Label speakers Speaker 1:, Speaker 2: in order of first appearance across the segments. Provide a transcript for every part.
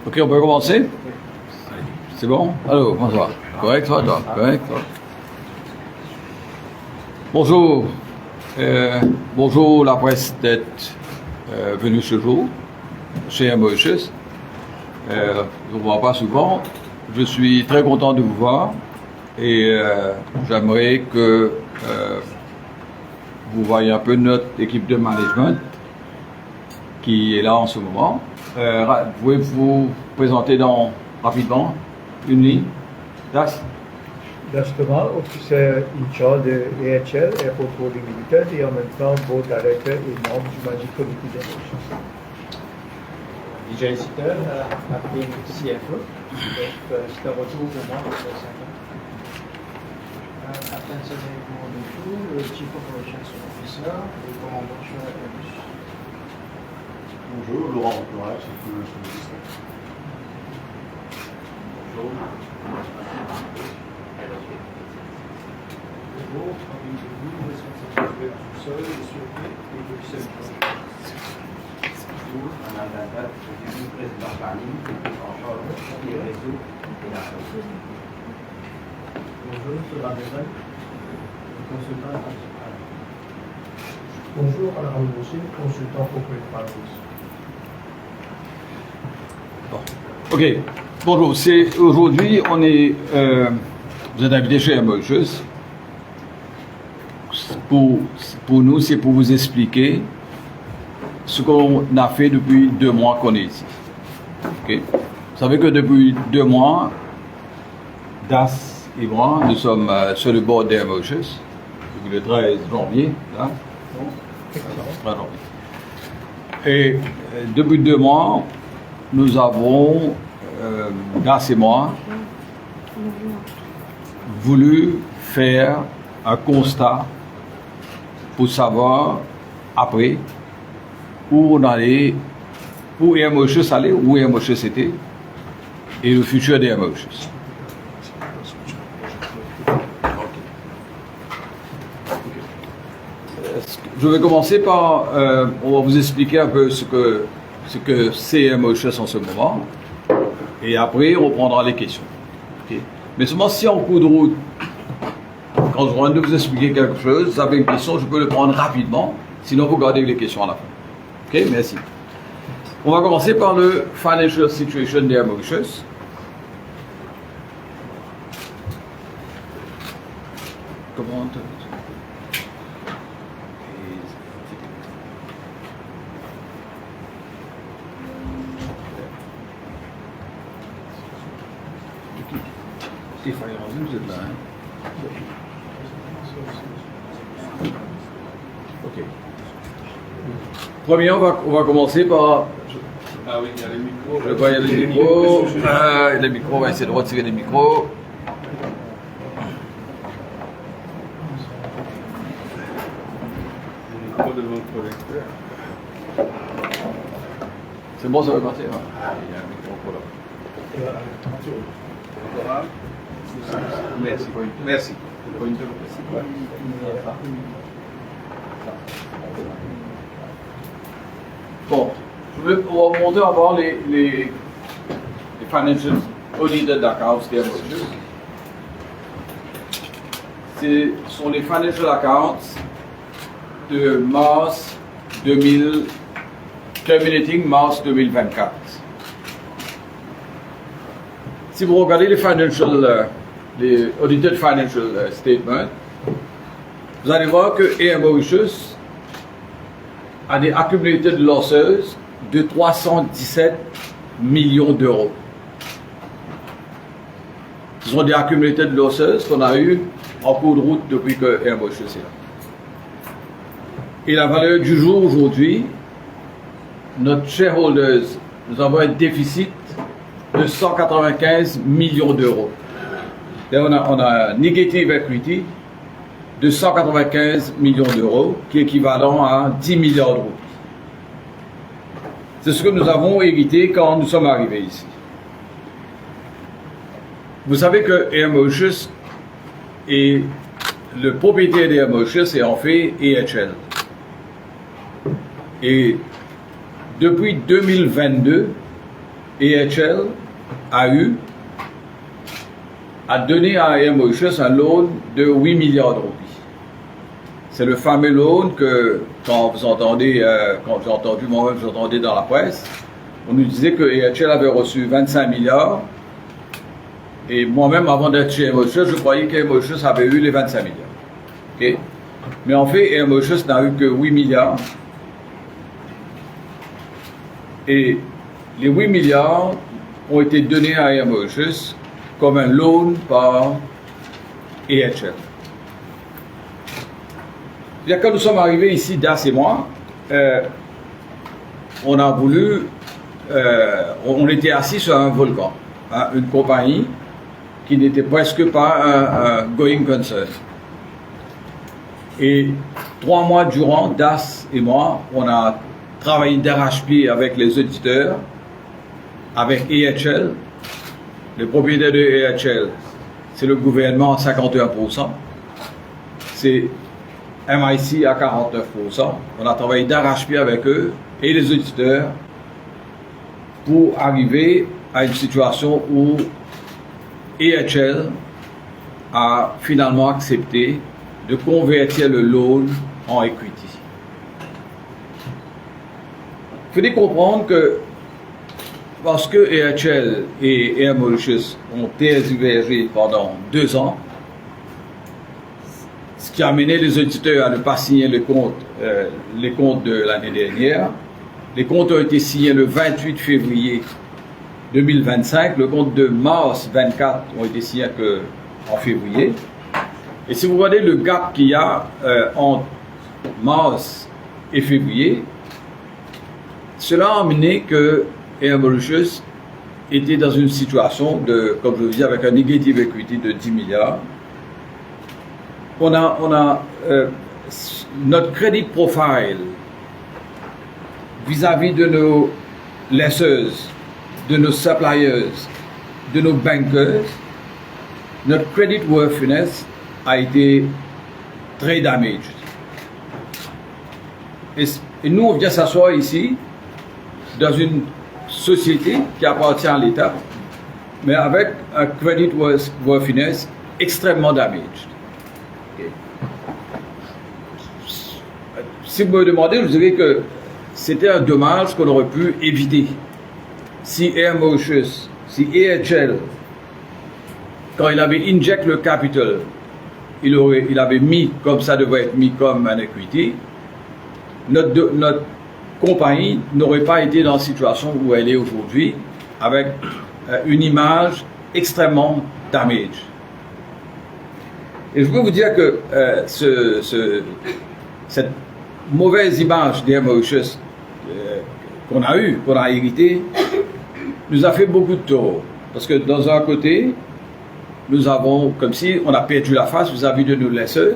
Speaker 1: Ok, on peut commencer? C'est bon? Allô, bonsoir. Correct, toi? Correct, toi? Bonjour. Bonjour la presse d'être venue ce jour chez Mauritius. Je ne vous vois pas souvent. Je suis très content de vous voir et j'aimerais que vous voyez un peu notre équipe de management qui est là en ce moment. Pouvez-vous présenter rapidement une ligne? Das
Speaker 2: Justement, officier in charge de AHL, Airport Holding Limited, et en même temps, board director et membre du Magic Committee des Mauritius.
Speaker 3: Vijay Sittal, acting CFO. C'est un retour pour moi après 5 ans. Captain Sonny Mourou, le Chief Operations Officer, le commandant chez Airbus.
Speaker 4: Bonjour, Laurent Courage, Chief Commercial Officer. Bonjour.
Speaker 3: Bonjour, Fabrice Debout, responsable du sol, de sûreté et de sécurité.
Speaker 5: Bonjour, Madame Data, je suis vice-président planning, en charge des réseaux et la chose.
Speaker 3: Bonjour, M. Vandevelde, consultant principal.
Speaker 2: Bonjour, Alain Boucher, consultant corporate finance.
Speaker 1: Ok, bonjour. Aujourd'hui, vous êtes invité chez Mauritius. Pour nous, c'est pour vous expliquer ce qu'on a fait depuis 2 mois qu'on est ici. Okay. Vous savez que depuis 2 mois, Das et moi, nous sommes sur le bord d'Air Mauritius depuis le 13 janvier. Là. 13 janvier. Et depuis 2 mois, nous avons, Das et moi, voulu faire un constat pour savoir après où on allait, où Air Mauritius allait, où Air Mauritius était et le futur d'Air Mauritius. Je vais commencer par, on va vous expliquer un peu ce que c'est Air Mauritius en ce moment et après on prendra les questions. Okay. Mais seulement si en cours de route, quand je viens de vous expliquer quelque chose, vous avez une question, je peux le prendre rapidement, sinon vous gardez les questions à la fin. Ok, merci. On va commencer par le Financial Situation d'Air Mauritius. Comment Stéphane, vous êtes là, hein? Ok. Premier, on va commencer par.
Speaker 4: Ah oui, il y a les micros.
Speaker 1: Je vois, il y a les micros. Les micros, on va essayer de retirer les micros.
Speaker 4: Le micro de votre collecteur.
Speaker 1: C'est bon, ça va partir. Hein?
Speaker 4: Il y a un micro pour là. Merci. Merci.
Speaker 1: Bon, on va remonter à voir les financial audited accounts d'Air Mauritius. Ce sont les financial accounts de mars 2000, terminating mars 2024. Si vous regardez les audited financial statements, vous allez voir que Air Mauritius a des accumulated losses de 317 millions d'euros. Ce sont des accumulated losses qu'on a eu en cours de route depuis que Air Mauritius est là. Et la valeur du jour aujourd'hui, notre shareholders, nous avons un déficit de 195 millions d'euros. On a un negative equity de 195 millions d'euros, qui est équivalent à 10 milliards d'euros. C'est ce que nous avons hérité quand nous sommes arrivés ici. Vous savez que Air Mauritius et le propriétaire d'Air Mauritius est en fait AHL. Et depuis 2022, AHL a donné à Air Mauritius un loan de 8 milliards de roupies. C'est le fameux loan que, quand vous entendez, quand j'ai entendu moi-même, j'entendais dans la presse, on nous disait que AHL avait reçu 25 milliards. Et moi-même, avant d'être chez Air Mauritius, je croyais qu'Air Mauritius avait eu les 25 milliards. Okay? Mais en fait, Air Mauritius n'a eu que 8 milliards. Et les 8 milliards ont été donnés à Air Mauritius comme un loan par AHL. Quand nous sommes arrivés ici, Das et moi, on a voulu, on était assis sur un volcan, hein, une compagnie qui n'était presque pas un going concern. Et 3 mois durant, Das et moi, on a travaillé d'arrache-pied avec les auditeurs, avec AHL. Le propriétaire de AHL, c'est le gouvernement à 51%. C'est MIC à 49%. On a travaillé d'arrache-pied avec eux et les auditeurs pour arriver à une situation où AHL a finalement accepté de convertir le loan en equity. Il faut comprendre que parce que AHL et Air Mauritius ont tergiversé pendant 2 ans, ce qui a amené les auditeurs à ne pas signer les comptes de l'année dernière. Les comptes ont été signés le 28 février 2025. Le compte de mars 24 ont été signés en février. Et si vous regardez le gap qu'il y a entre mars et février, cela a amené que Air Mauritius était dans une situation de, comme je vous dis, avec un negative equity de 10 milliards. Notre credit profile vis-à-vis de nos lessors, de nos suppliers, de nos bankers, notre credit worthiness a été très damaged. Et nous, on vient s'asseoir ici dans une société qui appartient à l'État, mais avec un credit worthiness extrêmement damaged. Okay. Si vous me demandez, vous savez que c'était un dommage qu'on aurait pu éviter si Air Mauritius, si AHL, quand il avait injecté le capital, il avait mis comme ça devait être mis comme un equity, notre compagnie n'aurait pas été dans la situation où elle est aujourd'hui, avec une image extrêmement damaged. Et je peux vous dire que cette mauvaise image d'Air Mauritius qu'on a hérité, nous a fait beaucoup de tort. Parce que dans un côté, nous avons, comme si on a perdu la face vis-à-vis de nos lesseurs.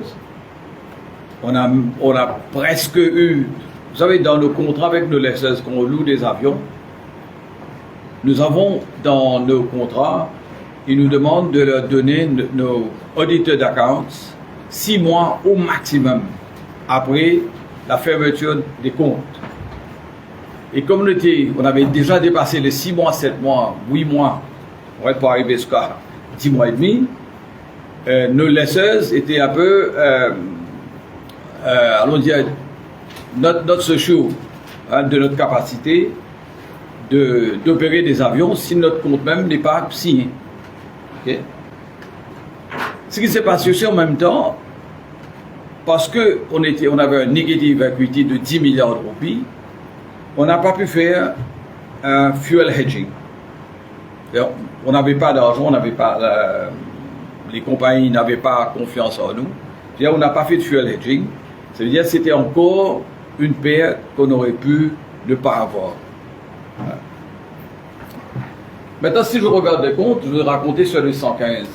Speaker 1: On a presque eu, vous savez, dans nos contrats avec nos lesseurs, quand on loue des avions, nous avons dans nos contrats, ils nous demandent de leur donner nos auditeurs d'accounts 6 mois au maximum après la fermeture des comptes. Et comme on avait déjà dépassé les 6 mois, 7 mois, 8 mois, on n'est pas arrivé jusqu'à 10 mois et demi, nos lesseurs étaient un peu, allons dire, not so sure de notre capacité d'opérer des avions si notre compte même n'est pas signé. Okay? Ce qui s'est passé aussi en même temps, parce qu'on avait un negative equity de 10 milliards de roupies, on n'a pas pu faire un fuel hedging. On n'avait pas d'argent, les compagnies n'avaient pas confiance en nous. On n'a pas fait de fuel hedging. Ça veut dire que c'était encore une perte qu'on aurait pu ne pas avoir. Voilà. Maintenant, si je regarde les comptes, je vais raconter sur les 115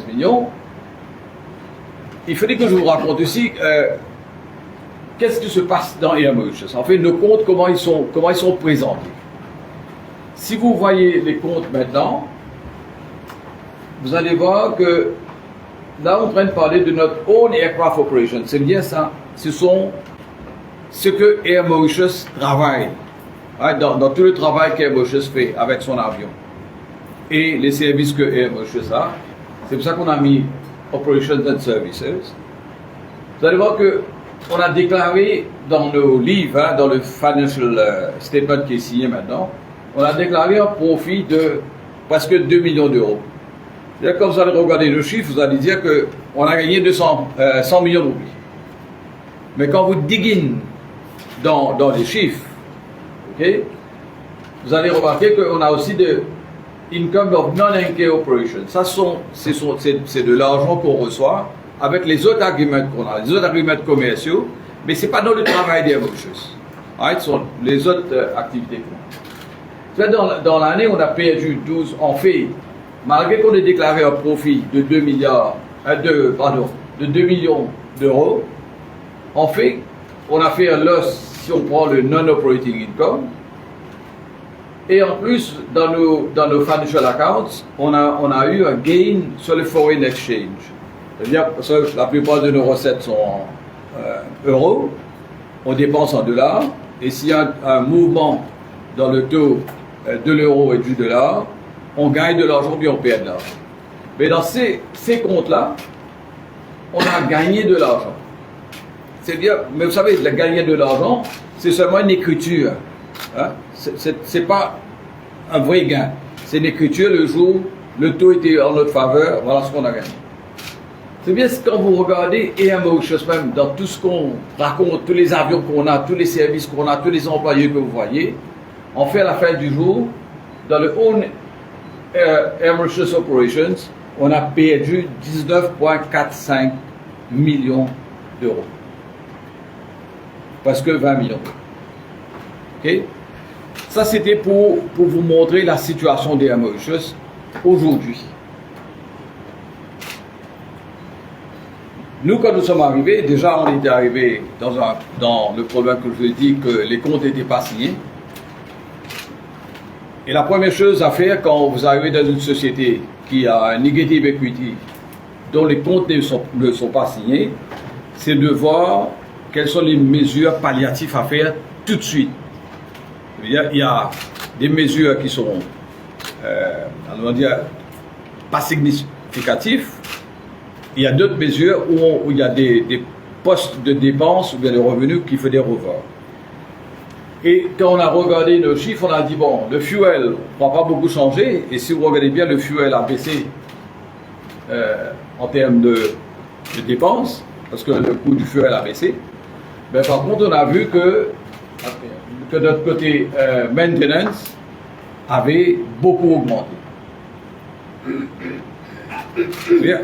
Speaker 1: millions. Il fallait que je vous raconte aussi qu'est-ce qui se passe dans Air Mauritius. En fait, nos comptes, comment ils sont présentés. Si vous voyez les comptes maintenant, vous allez voir que là, on est en train de parler de notre own aircraft operation. C'est bien ça. Ce sont ce que Air Mauritius travaille. Hein, dans tout le travail qu'Air Mauritius fait avec son avion et les services que Air Mauritius a, c'est pour ça qu'on a mis Operations and Services. Vous allez voir que on a déclaré dans nos livres, hein, dans le financial statement qui est signé maintenant, on a déclaré un profit de presque 2 millions d'euros. C'est-à-dire, quand vous allez regarder le chiffre, vous allez dire qu'on a gagné 100 millions de roupies. Mais quand vous diguez dans les chiffres, okay, vous allez remarquer qu'on a aussi de income of non-NK operations. Ça, c'est de l'argent qu'on reçoit avec les autres agreements qu'on a, les autres agreements commerciaux, mais ce n'est pas dans le travail des Mauritius. Right? Ce sont les autres activités qu'on a. Dans l'année, on a perdu 12, en fait, malgré qu'on ait déclaré un profit de 2 millions d'euros, en fait, on a fait un loss si on prend le non-operating income. Et en plus, dans nos financial accounts, on a eu un gain sur le foreign exchange. C'est-à-dire que la plupart de nos recettes sont en euros, on dépense en dollars, et s'il y a un mouvement dans le taux de l'euro et du dollar, on gagne de l'argent puis on perd de l'argent. Mais dans ces comptes-là, on a gagné de l'argent. C'est bien, mais vous savez, gagner de l'argent, c'est seulement une écriture. Hein? C'est pas un vrai gain. C'est une écriture le jour le taux était en notre faveur, voilà ce qu'on a gagné. C'est bien quand vous regardez Air Mauritius même, dans tout ce qu'on raconte, tous les avions qu'on a, tous les services qu'on a, tous les employés que vous voyez, on fait à la fin du jour, dans le own Air Mauritius Operations, on a perdu 19,45 millions d'euros. Parce que 20 millions. Ok? Ça, c'était pour vous montrer la situation des Air Mauritius aujourd'hui. Nous, quand nous sommes arrivés, déjà, on était arrivés dans le problème que je vous ai dit, que les comptes n'étaient pas signés. Et la première chose à faire quand vous arrivez dans une société qui a un negative equity, dont les comptes ne sont pas signés, c'est de voir quelles sont les mesures palliatives à faire tout de suite. Il y a des mesures qui sont, on va dire, pas significatives. Il y a d'autres mesures où il y a des postes de dépenses ou bien de revenus qu'il faut des revoir. Et quand on a regardé nos chiffres, on a dit, bon, le fuel ne va pas beaucoup changer. Et si vous regardez bien, le fuel a baissé en termes de dépenses, parce que le coût du fuel a baissé. Mais par contre, on a vu que notre côté maintenance avait beaucoup augmenté.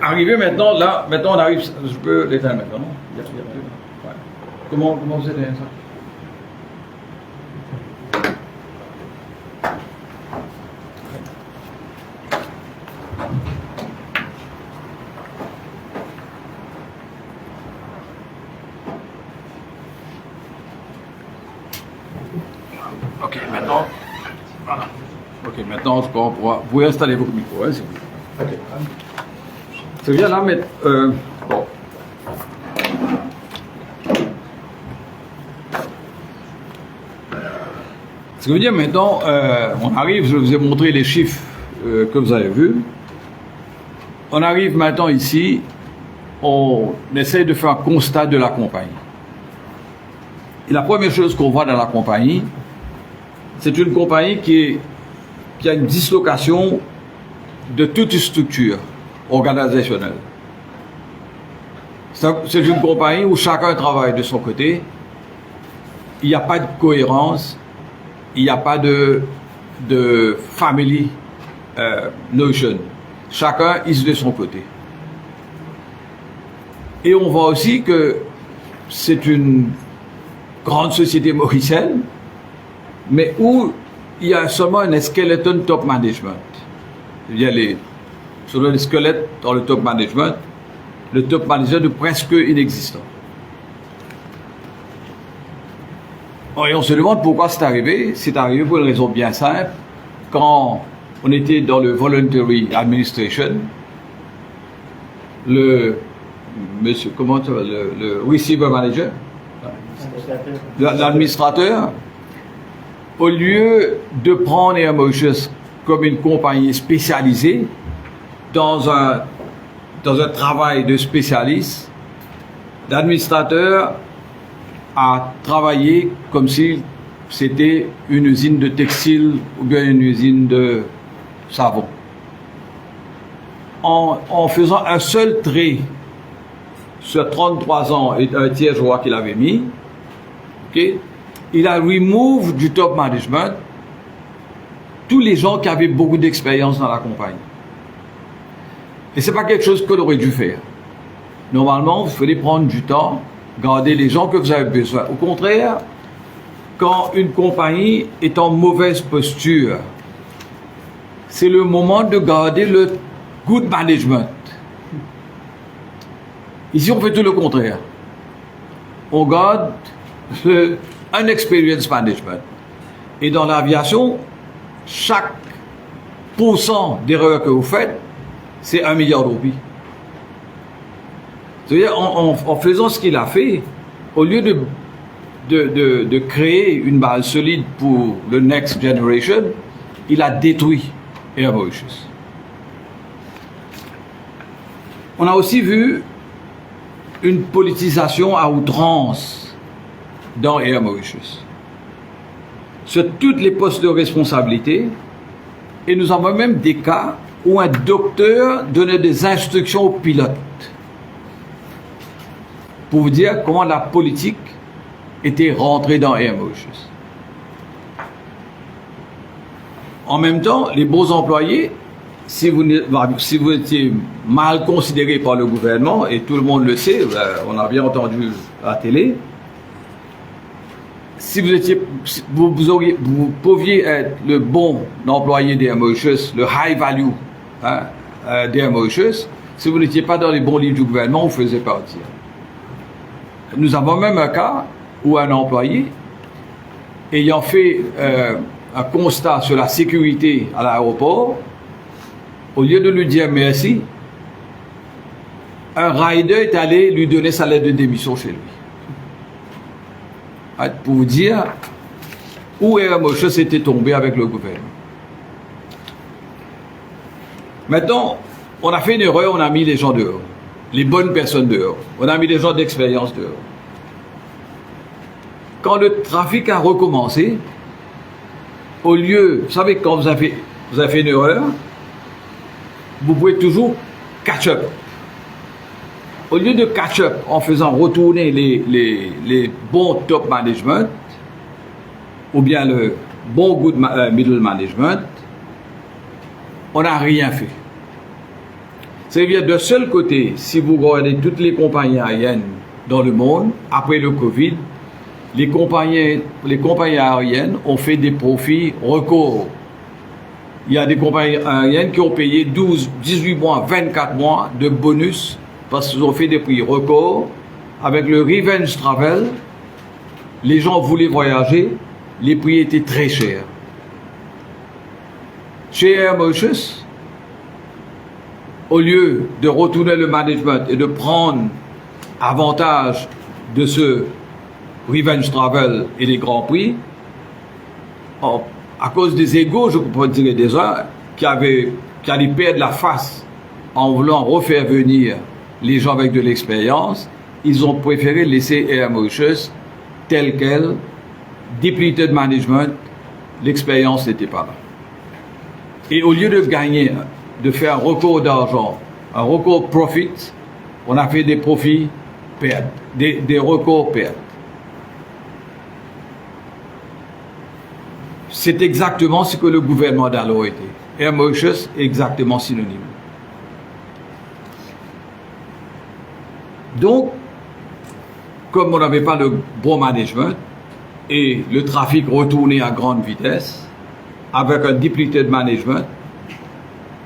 Speaker 1: Arrivé maintenant, là, maintenant on arrive, je peux l'éteindre maintenant, non? Ouais. Comment vous éteignez ça? Ok, maintenant, voilà. Ok, maintenant je peux vous installer votre micro, hein, s'il vous plaît. Ok. C'est bien là, mais bon. Ce que veut dire maintenant, on arrive, je vous ai montré les chiffres que vous avez vus. On arrive maintenant ici, on essaie de faire un constat de la compagnie. Et la première chose qu'on voit dans la compagnie, c'est une compagnie qui a une dislocation de toute structure organisationnelle. C'est une compagnie où chacun travaille de son côté, il n'y a pas de cohérence, il n'y a pas de family notion. Chacun est de son côté. Et on voit aussi que c'est une grande société mauricienne, mais où il y a seulement un skeleton top management. Il y a selon les squelettes dans le top management est presque inexistant. Et on se demande pourquoi c'est arrivé. C'est arrivé pour une raison bien simple. Quand on était dans le Voluntary Administration, le receiver manager, l'administrateur, au lieu de prendre Air Mauritius comme une compagnie spécialisée dans un travail de spécialiste, l'administrateur a travaillé comme si c'était une usine de textile ou bien une usine de savon. En faisant un seul trait sur 33 ans et un tiers joie qu'il avait mis, okay, il a remove du top management tous les gens qui avaient beaucoup d'expérience dans la compagnie. Et c'est pas quelque chose qu'on aurait dû faire. Normalement, vous fallait prendre du temps, garder les gens que vous avez besoin. Au contraire, quand une compagnie est en mauvaise posture, c'est le moment de garder le good management. Ici, on fait tout le contraire. On garde un experience management. Et dans l'aviation, chaque pourcent d'erreur que vous faites, c'est 1 milliard de roupies. C'est-à-dire, en faisant ce qu'il a fait, au lieu de créer une base solide pour le next generation, il a détruit Air Mauritius. On a aussi vu une politisation à outrance dans Air Mauritius, sur tous les postes de responsabilité, et nous avons même des cas où un docteur donnait des instructions aux pilotes pour vous dire comment la politique était rentrée dans Air Mauritius. En même temps, les beaux employés, si vous étiez mal considéré par le gouvernement, et tout le monde le sait, on a bien entendu à la télé, si vous pouviez être le bon employé d'Air Mauritius, le high value d'Air Mauritius, si vous n'étiez pas dans les bons livres du gouvernement, vous faisiez partir. Nous avons même un cas où un employé, ayant fait un constat sur la sécurité à l'aéroport, au lieu de lui dire merci, un rider est allé lui donner sa lettre de démission chez lui. Pour vous dire où Air Mauritius était tombé avec le gouvernement. Maintenant, on a fait une erreur, on a mis les gens dehors. Les bonnes personnes dehors. On a mis les gens d'expérience dehors. Quand le trafic a recommencé, au lieu, vous savez, quand vous avez fait une erreur, vous pouvez toujours catch up. Au lieu de catch up en faisant retourner les bons top management, ou bien le bon good middle management, on n'a rien fait. C'est-à-dire, de seul côté, si vous regardez toutes les compagnies aériennes dans le monde, après le Covid, les compagnies aériennes ont fait des profits records. Il y a des compagnies aériennes qui ont payé 12, 18 mois, 24 mois de bonus parce qu'ils ont fait des prix records. Avec le revenge travel, les gens voulaient voyager, les prix étaient très chers. Chez Air Mauritius, au lieu de retourner le management et de prendre avantage de ce revenge travel et des grands prix, à cause des égos, je pourrais dire des uns, qui allaient perdre la face en voulant refaire venir les gens avec de l'expérience, ils ont préféré laisser Air Mauritius tel quel, depleted management, l'expérience n'était pas là. Et au lieu de gagner, de faire un record d'argent, un record profit, on a fait des profits pertes, des records pertes. C'est exactement ce que le gouvernement d'alors était. Air Mauritius est exactement synonyme. Donc, comme on n'avait pas le bon management et le trafic retourné à grande vitesse, avec un depleted management,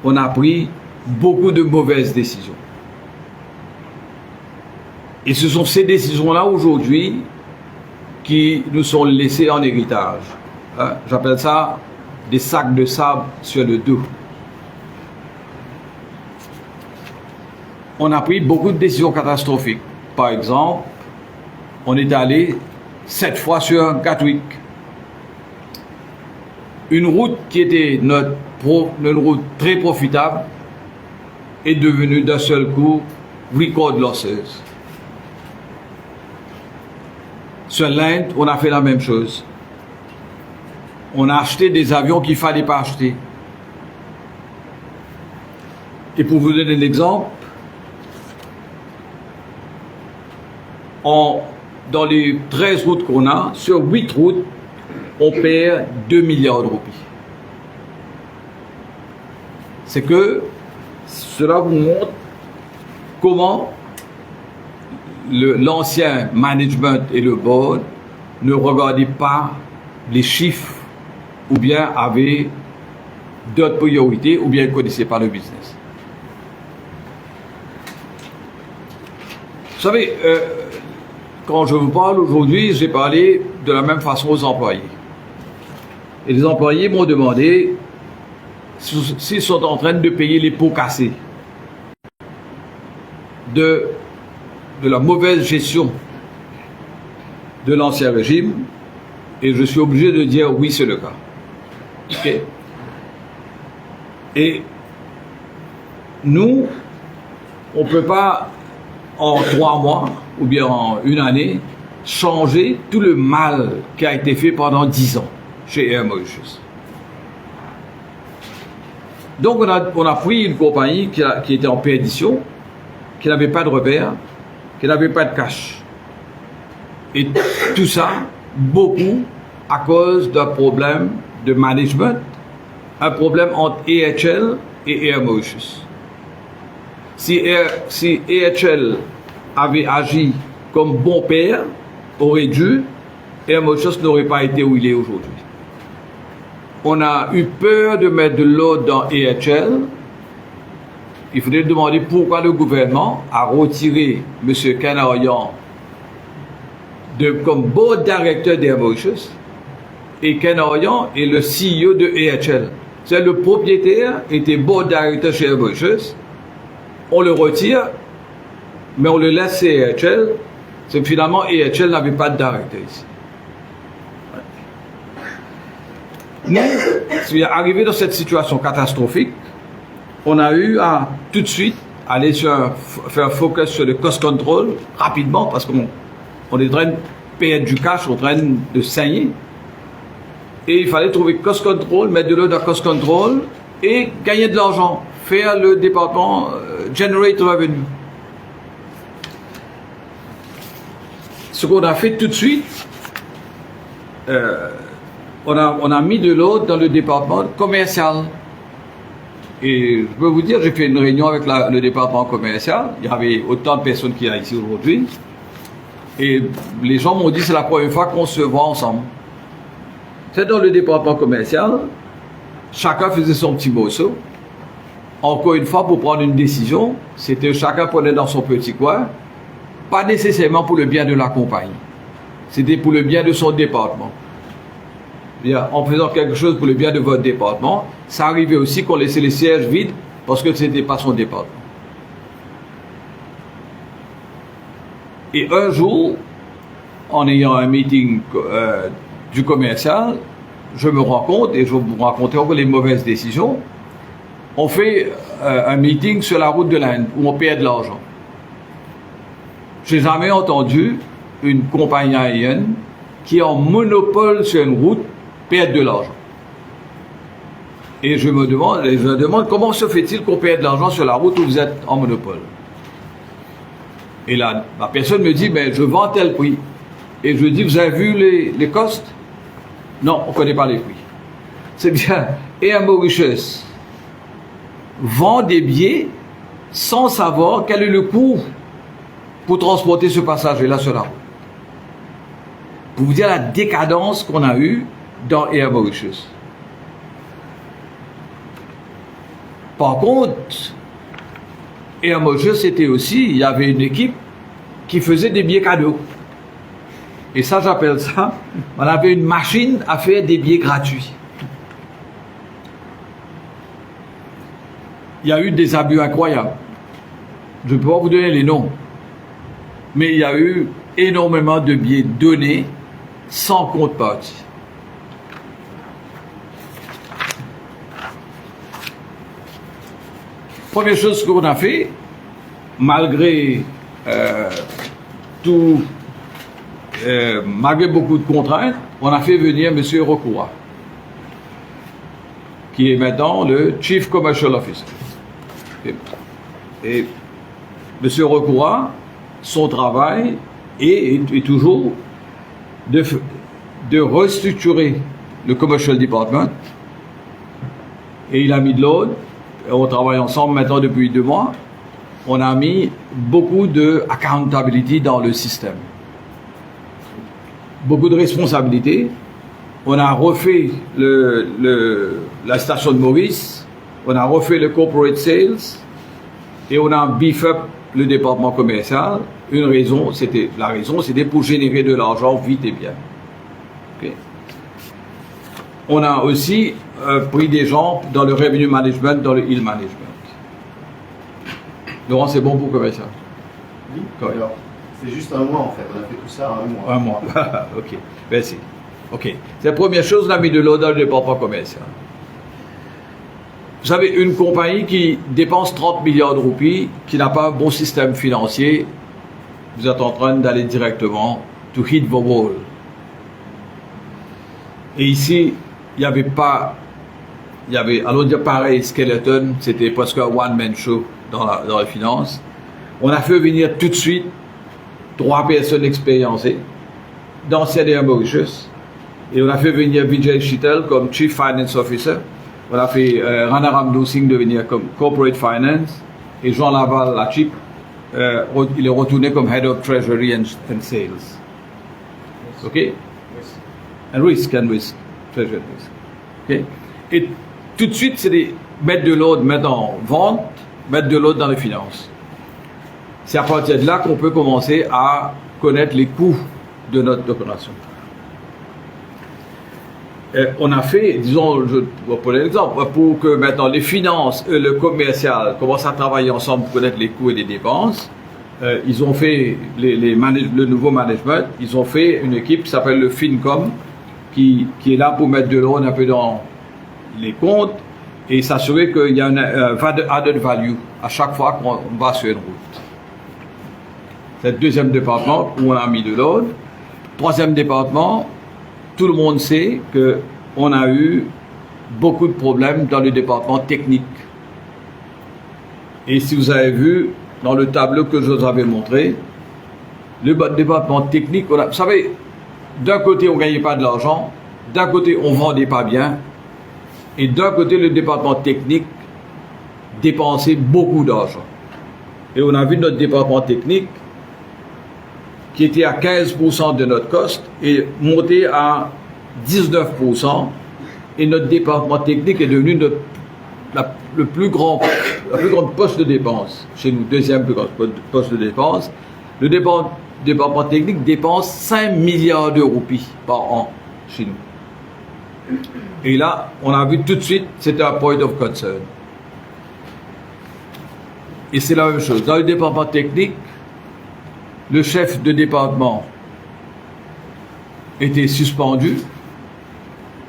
Speaker 1: on a pris beaucoup de mauvaises décisions. Et ce sont ces décisions-là aujourd'hui qui nous sont laissées en héritage. J'appelle ça des sacs de sable sur le dos. On a pris beaucoup de décisions catastrophiques. Par exemple, on est allé 7 fois sur Gatwick. une route qui était une route très profitable est devenue d'un seul coup record losses. Sur l'Inde, on a fait la même chose. On a acheté des avions qu'il ne fallait pas acheter. Et pour vous donner l'exemple, dans les 13 routes qu'on a, sur 8 routes, on perd 2 milliards de roupies. C'est que cela vous montre comment l'ancien management et le board ne regardaient pas les chiffres ou bien avaient d'autres priorités ou bien ne connaissaient pas le business. Vous savez, quand je vous parle aujourd'hui, j'ai parlé de la même façon aux employés. Et les employés m'ont demandé s'ils sont en train de payer les pots cassés de la mauvaise gestion de l'ancien régime, et je suis obligé de dire oui, c'est le cas. Okay. Et nous, on ne peut pas en 3 mois ou bien en 1 année changer tout le mal qui a été fait pendant 10 ans chez Air Mauritius. Donc on a pris une compagnie qui était en perdition, qui n'avait pas de repères, qui n'avait pas de cash. Et tout ça, beaucoup, à cause d'un problème de management, un problème entre AHL et Air Mauritius. Si AHL avait agi comme bon père, aurait dû, Air Mauritius n'aurait pas été où il est aujourd'hui. On a eu peur de mettre de l'ordre dans AHL. Il faudrait demander pourquoi le gouvernement a retiré M. Ken-Aryan comme board directeur d'Air Mauritius, et Ken-Aryan est le CEO de AHL. C'est le propriétaire était board directeur chez Air Mauritius. On le retire, mais on le laisse chez AHL. C'est que finalement AHL n'avait pas de directeur ici. Nous, si arrivé dans cette situation catastrophique, on a eu à tout de suite aller faire focus sur le cost control rapidement, parce qu'on est en train de perdre du cash, on est en train de saigner. Et il fallait trouver cost control, mettre de l'eau dans cost control et gagner de l'argent, faire le département generate revenue. Ce qu'on a fait tout de suite, on a mis de l'eau dans le département commercial. Et je peux vous dire, j'ai fait une réunion avec le département commercial. Il y avait autant de personnes qu'il y a ici aujourd'hui. Et les gens m'ont dit, c'est la première fois qu'on se voit ensemble. C'est dans le département commercial. Chacun faisait son petit morceau. Encore une fois, pour prendre une décision, c'était chacun prenait dans son petit coin. Pas nécessairement pour le bien de la compagnie. C'était pour le bien de son département. Bien, en faisant quelque chose pour le bien de votre département, ça arrivait aussi qu'on laissait les sièges vides parce que ce n'était pas son département. Et un jour, en ayant un meeting du commercial, je me rends compte, et je vais vous raconter encore les mauvaises décisions, on fait un meeting sur la route de l'Inde où on perd de l'argent. Je n'ai jamais entendu une compagnie aérienne qui est en monopole sur une route perdre de l'argent. Et je me demande comment se fait-il qu'on perde de l'argent sur la route où vous êtes en monopole. Et là, la personne me dit, mais je vends tel prix. Et je dis, vous avez vu les costes? Non, on ne connaît pas les prix. C'est bien, Air Mauritius vend des billets sans savoir quel est le coût pour transporter ce passager-là sur la route. Pour vous dire la décadence qu'on a eue dans Air Mauritius. Par contre, Air Mauritius c'était aussi, il y avait une équipe qui faisait des billets cadeaux. Et ça, j'appelle ça, on avait une machine à faire des billets gratuits. Il y a eu des abus incroyables. Je ne peux pas vous donner les noms. Mais il y a eu énormément de billets donnés sans contrepartie. Première chose qu'on a fait, malgré tout, malgré beaucoup de contraintes, on a fait venir M. Rokoura, qui est maintenant le Chief Commercial Officer. Et M. Rokoura, son travail est toujours de restructurer le Commercial Department. Et il a mis de l'ordre. On travaille ensemble maintenant depuis 2 mois. On a mis beaucoup de accountability dans le système. Beaucoup de responsabilités. On a refait la station de Maurice. On a refait le corporate sales. Et on a beef up le département commercial. La raison, c'était pour générer de l'argent vite et bien. Okay. On a aussi pris des gens dans le revenue management, dans le yield management. Laurent, c'est bon pour commercial?
Speaker 6: Oui,
Speaker 1: Correct.
Speaker 6: alors, c'est juste 1 mois en fait, on a fait tout ça en 1 mois.
Speaker 1: 1 mois, ok, merci. Ok, c'est la première chose, on a mis de l'ordre dans le département commercial. Vous savez, une compagnie qui dépense 30 milliards de roupies, qui n'a pas un bon système financier, vous êtes en train d'aller directement to hit the wall. Et ici, il n'y avait pas, allons dire pareil, Skeleton, c'était presque un one-man show dans la finance. On a fait venir tout de suite 3 personnes expérimentées, d'anciens et Mauritius, et on a fait venir Vijay Shittel comme Chief Finance Officer. On a fait Rana Ramdo Singh devenir comme Corporate Finance, et Jean Laval, la Chief, il est retourné comme Head of Treasury and Sales. OK? And risk. Treasury and risk. OK? Et tout de suite, c'est de mettre de l'ordre maintenant en vente, mettre de l'ordre dans les finances. C'est à partir de là qu'on peut commencer à connaître les coûts de notre opération. On a fait, disons, je vais prendre l'exemple, pour que maintenant les finances et le commercial commencent à travailler ensemble pour connaître les coûts et les dépenses. Ils ont fait, le nouveau management, ils ont fait une équipe qui s'appelle le FinCom, qui est là pour mettre de l'ordre un peu dans les comptes et s'assurer qu'il y a une added value à chaque fois qu'on va sur une route. C'est le 2e département où on a mis de l'ordre. 3e département, tout le monde sait qu'on a eu beaucoup de problèmes dans le département technique. Et si vous avez vu dans le tableau que je vous avais montré, le département technique, vous savez, d'un côté on ne gagnait pas de l'argent, d'un côté on ne vendait pas bien, et d'un côté le département technique dépensait beaucoup d'argent. Et on a vu notre département technique qui était à 15% de notre cost et monté à 19%, et notre département technique est devenu la plus grande poste de dépense chez nous, 2e plus grande poste de dépense. Le département technique dépense 5 milliards de roupies par an chez nous. Et là, on a vu tout de suite, c'était un point of concern. Et c'est la même chose. Dans le département technique, le chef de département était suspendu.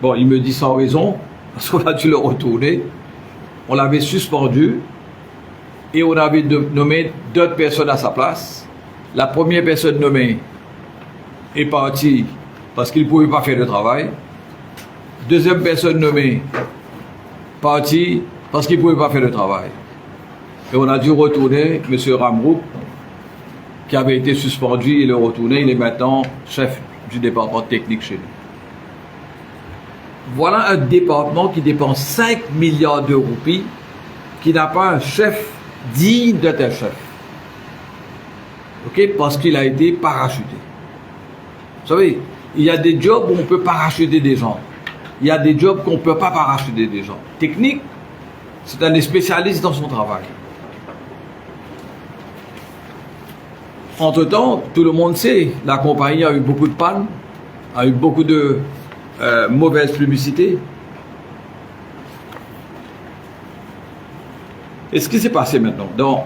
Speaker 1: Bon, il me dit sans raison, parce qu'on a dû le retourner. On l'avait suspendu et on avait nommé d'autres personnes à sa place. La première personne nommée est partie parce qu'il ne pouvait pas faire le travail. 2e personne nommée, partie parce qu'il ne pouvait pas faire le travail. Et on a dû retourner M. Ramrouk, qui avait été suspendu, et le retourner. Il est maintenant chef du département technique chez nous. Voilà un département qui dépense 5 milliards de roupies, qui n'a pas un chef digne d'être un chef. OK? Parce qu'il a été parachuté. Vous savez, il y a des jobs où on peut parachuter des gens. Il y a des jobs qu'on ne peut pas parachuter des gens. Technique, c'est un spécialiste dans son travail. Entre-temps, tout le monde sait, la compagnie a eu beaucoup de pannes, a eu beaucoup de mauvaise publicité. Et ce qui s'est passé maintenant, donc,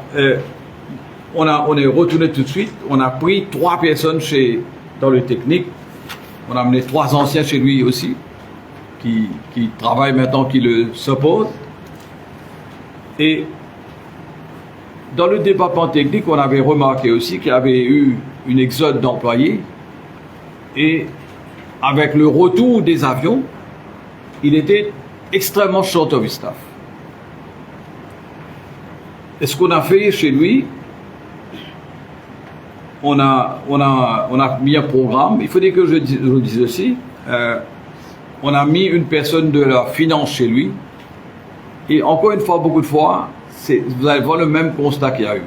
Speaker 1: on est retourné tout de suite, on a pris 3 personnes dans le technique, on a amené 3 anciens chez lui aussi, qui travaillent maintenant, qui le supportent. Et dans le département technique, on avait remarqué aussi qu'il y avait eu une exode d'employés et avec le retour des avions, il était extrêmement short of staff. Et ce qu'on a fait chez lui, on a mis un programme. Il faut dire que je le dise aussi, on a mis une personne de la finance chez lui. Et encore une fois, beaucoup de fois, vous allez voir le même constat qu'il y a eu.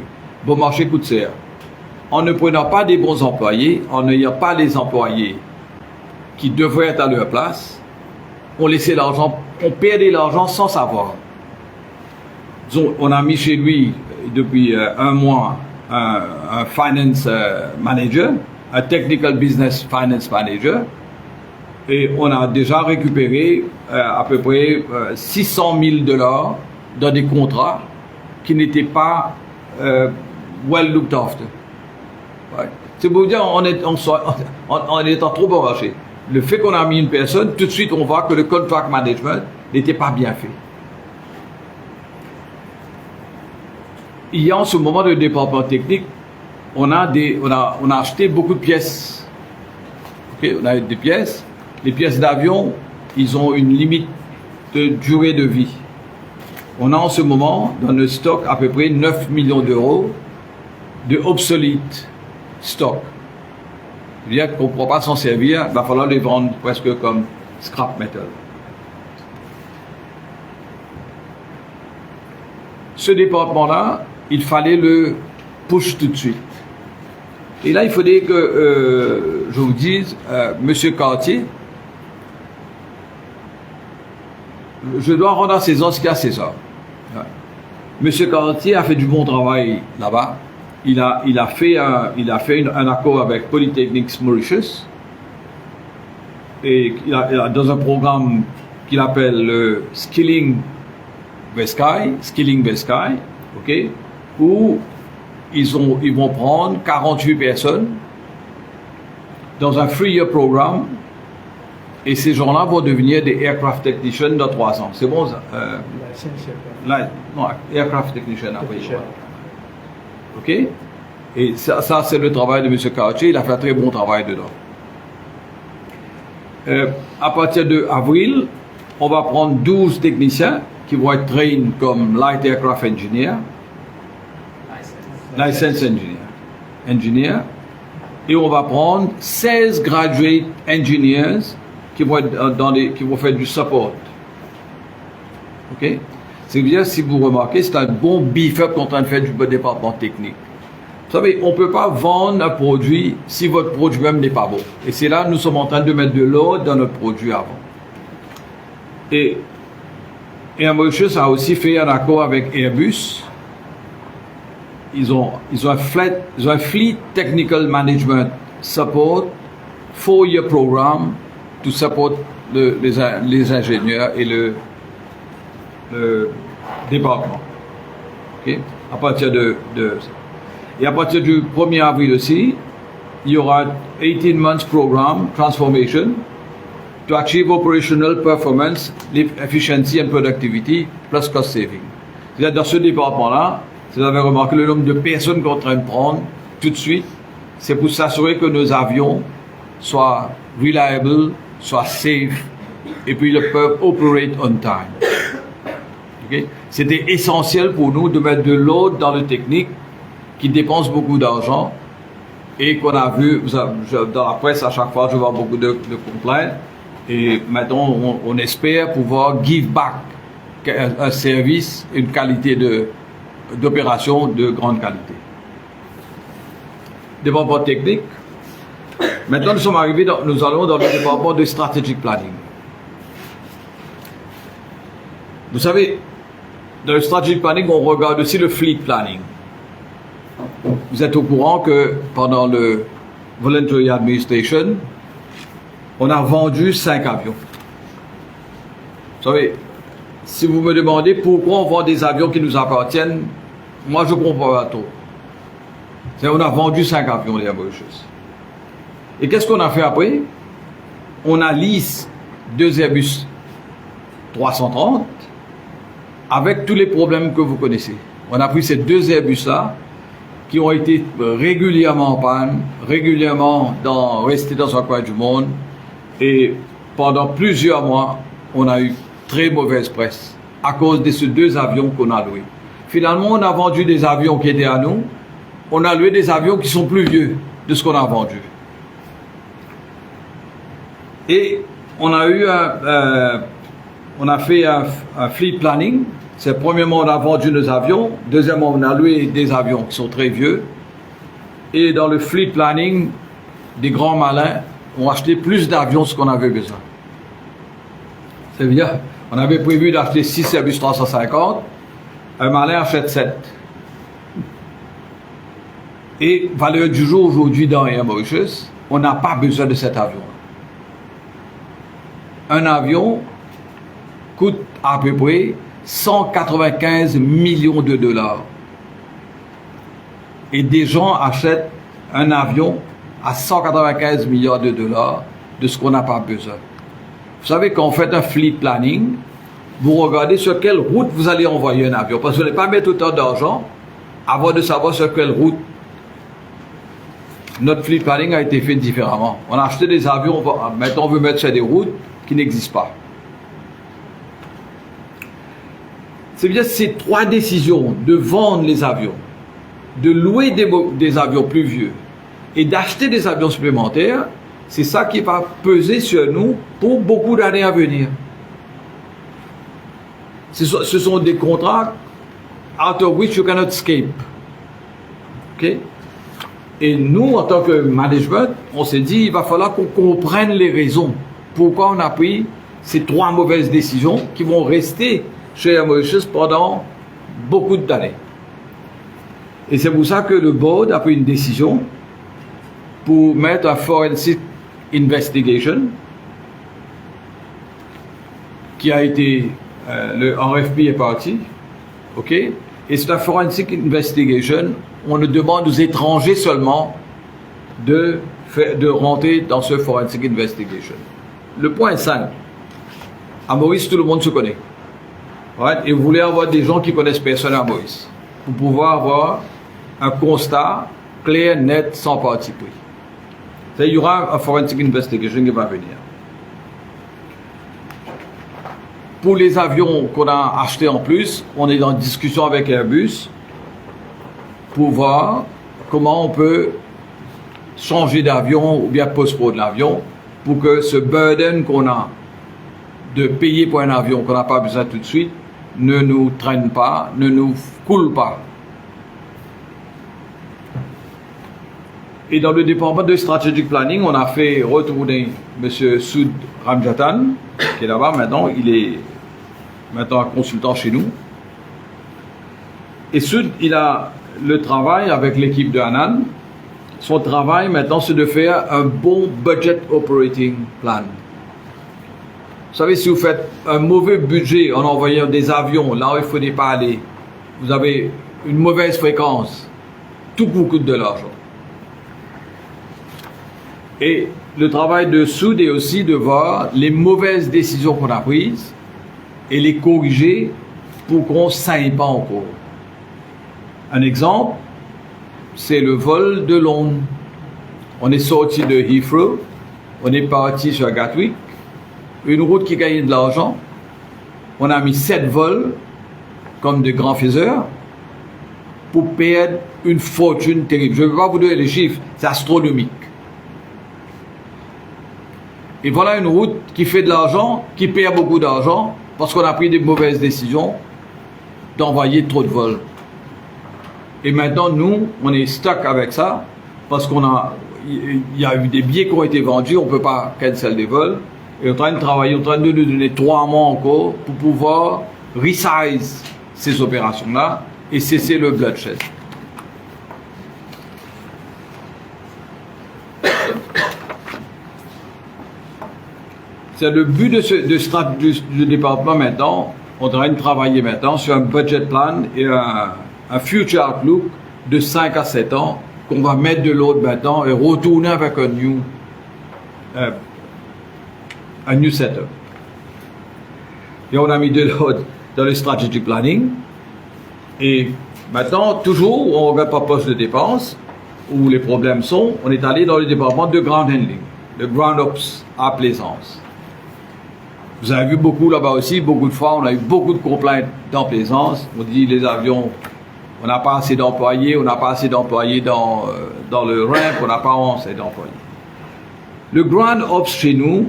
Speaker 1: Bon marché coûte cher. En ne prenant pas des bons employés, en n'ayant pas les employés qui devraient être à leur place, on laissait l'argent, on perdait l'argent sans savoir. Disons, on a mis chez lui depuis un mois un finance manager, un technical business finance manager, et on a déjà récupéré à peu près 600 000 $ dans des contrats qui n'étaient pas well looked after. Ouais. C'est pour vous dire, on est en trop bon marché. Le fait qu'on a mis une personne, tout de suite on voit que le contract management n'était pas bien fait. Il y a en ce moment le département technique, on a acheté beaucoup de pièces. Okay, on a des pièces. Les pièces d'avion, ils ont une limite de durée de vie. On a en ce moment dans le stock à peu près 9 millions € de obsolete stock. C'est-à-dire qu'on ne pourra pas s'en servir, il va falloir les vendre presque comme scrap metal. Ce département-là, il fallait le push tout de suite. Et là, il fallait que je vous dise, Monsieur Cartier, je dois rendre à César ce qu'il y a à César. Ouais. Monsieur Cartier a fait du bon travail là-bas. Il a fait un accord avec Polytechnics Mauritius et dans un programme qu'il appelle le Skilling Beskai, ok, où ils vont prendre 48 personnes dans un 3-year programme et ces gens-là vont devenir des aircraft technicians dans 3 ans. C'est bon ça? Non, aircraft technician après. Ok? Et ça c'est le travail de M. Cartier. Il a fait un très bon travail dedans. À partir de avril, on va prendre 12 techniciens qui vont être trained comme Light Aircraft Engineer, License Engineer, et on va prendre 16 Graduate Engineers qui vont être qui vont faire du support. Ok? C'est-à-dire, si vous remarquez, c'est un bon beef-up qu'on est en train de faire du département technique. Vous savez, on ne peut pas vendre un produit si votre produit même n'est pas bon. Et c'est là que nous sommes en train de mettre de l'ordre dans notre produit avant. Et Mauritius a aussi fait un accord avec Airbus. Ils ont un Fleet Technical Management Support 4-year program to support les ingénieurs et le département. Okay? À partir et à partir du 1er avril aussi, il y aura 18 months program transformation to achieve operational performance, efficiency and productivity plus cost saving. C'est-à-dire dans ce département-là, vous avez remarqué le nombre de personnes qu'on est en train de prendre tout de suite, c'est pour s'assurer que nos avions soient reliable, soient safe, et puis ils peuvent operate on time. Okay? C'était essentiel pour nous de mettre de l'ordre dans le technique qui dépense beaucoup d'argent et qu'on a vu, dans la presse à chaque fois je vois beaucoup de complaints et maintenant on espère pouvoir give back un service, une qualité d'opération de grande qualité. Département technique. Maintenant nous sommes arrivés, nous allons dans le département de strategic planning. Vous savez, dans le strategic planning, on regarde aussi le fleet planning. Vous êtes au courant que pendant le Voluntary Administration, on a vendu 5 avions. Vous savez, si vous me demandez pourquoi on vend des avions qui nous appartiennent, moi je ne comprends pas trop. On a vendu 5 avions, les Mauritius. Et qu'est-ce qu'on a fait après? On a lease 2 Airbus 330 avec tous les problèmes que vous connaissez. On a pris ces deux Airbus-là qui ont été régulièrement en panne, régulièrement restés dans un coin du monde. Et pendant plusieurs mois, on a eu très mauvaise presse à cause de ces deux avions qu'on a loués. Finalement, on a vendu des avions qui étaient à nous. On a loué des avions qui sont plus vieux de ce qu'on a vendu. Et on a eu on a fait un fleet planning. C'est premièrement, on a vendu nos avions. Deuxièmement, on a loué des avions qui sont très vieux. Et dans le fleet planning, des grands malins ont acheté plus d'avions que ce qu'on avait besoin. C'est-à-dire, on avait prévu d'acheter 6 Airbus 350. Un malin achète 7. Et valeur du jour aujourd'hui dans Air Mauritius, on n'a pas besoin de cet avion. Un avion coûte à peu près 195 millions de dollars. Et des gens achètent un avion à 195 millions de dollars de ce qu'on n'a pas besoin. Vous savez, quand on fait un fleet planning, vous regardez sur quelle route vous allez envoyer un avion. Parce que vous n'allez pas mettre autant d'argent avant de savoir sur quelle route. Notre fleet planning a été fait différemment. On a acheté des avions, maintenant on veut mettre sur des routes qui n'existent pas. C'est bien ces trois décisions de vendre les avions, de louer des avions plus vieux et d'acheter des avions supplémentaires, c'est ça qui va peser sur nous pour beaucoup d'années à venir. Ce sont des contrats out of which you cannot escape. Okay? Et nous, en tant que management, on s'est dit, il va falloir qu'on comprenne les raisons. Pourquoi on a pris ces trois mauvaises décisions qui vont rester chez Air Mauritius pendant beaucoup d'années. Et c'est pour ça que le board a pris une décision pour mettre un forensic investigation qui a été, le RFP est parti, ok? Et c'est un forensic investigation, on ne demande aux étrangers seulement de rentrer dans ce forensic investigation. Le point est simple. À Maurice, tout le monde se connaît. Right? Et vous voulez avoir des gens qui connaissent personne à Maurice pour pouvoir avoir un constat clair, net, sans parti pris. Il y aura un forensic investigation qui va venir. Pour les avions qu'on a achetés en plus, on est en discussion avec Airbus pour voir comment on peut changer d'avion ou bien postponer l'avion pour que ce burden qu'on a de payer pour un avion qu'on n'a pas besoin tout de suite ne nous traîne pas, ne nous coule pas. Et dans le département de strategic planning, on a fait retourner M. Soud Ramjatan, qui est là-bas maintenant, il est maintenant un consultant chez nous. Et Soud, il a le travail avec l'équipe de Hanan. Son travail maintenant, c'est de faire un bon budget operating plan. Vous savez, si vous faites un mauvais budget en envoyant des avions là où il ne faut pas aller, vous avez une mauvaise fréquence, tout vous coûte de l'argent. Et le travail de Soud est aussi de voir les mauvaises décisions qu'on a prises et les corriger pour qu'on ne s'aille pas encore. Un exemple, c'est le vol de Londres. On est sorti de Heathrow, on est parti sur Gatwick, une route qui gagnait de l'argent. On a mis 7 vols comme de grands faiseurs pour perdre une fortune terrible. Je ne vais pas vous donner les chiffres, c'est astronomique. Et voilà une route qui fait de l'argent, qui perd beaucoup d'argent parce qu'on a pris des mauvaises décisions d'envoyer trop de vols. Et maintenant, nous, on est stuck avec ça parce il y a eu des billets qui ont été vendus, on ne peut pas cancel des vols. Et on est en train de travailler, on est en train de nous donner 3 mois encore pour pouvoir resize ces opérations-là et cesser le bloodshed. C'est le but du département maintenant. On est en train de travailler maintenant sur un budget plan et un future outlook de 5 à 7 ans qu'on va mettre de l'autre maintenant et retourner avec un new setup. Et on a mis de l'autre dans le strategic planning et Maintenant, toujours, on ne regarde pas poste de dépenses, où les problèmes sont, on est allé dans le département de ground handling, le ground ops à Plaisance. Vous avez vu beaucoup là-bas aussi, beaucoup de fois, on a eu beaucoup de complaintes dans Plaisance. On dit les avions, on n'a pas assez d'employés, on n'a pas assez d'employés dans le ramp, on n'a pas assez d'employés. Le ground ops chez nous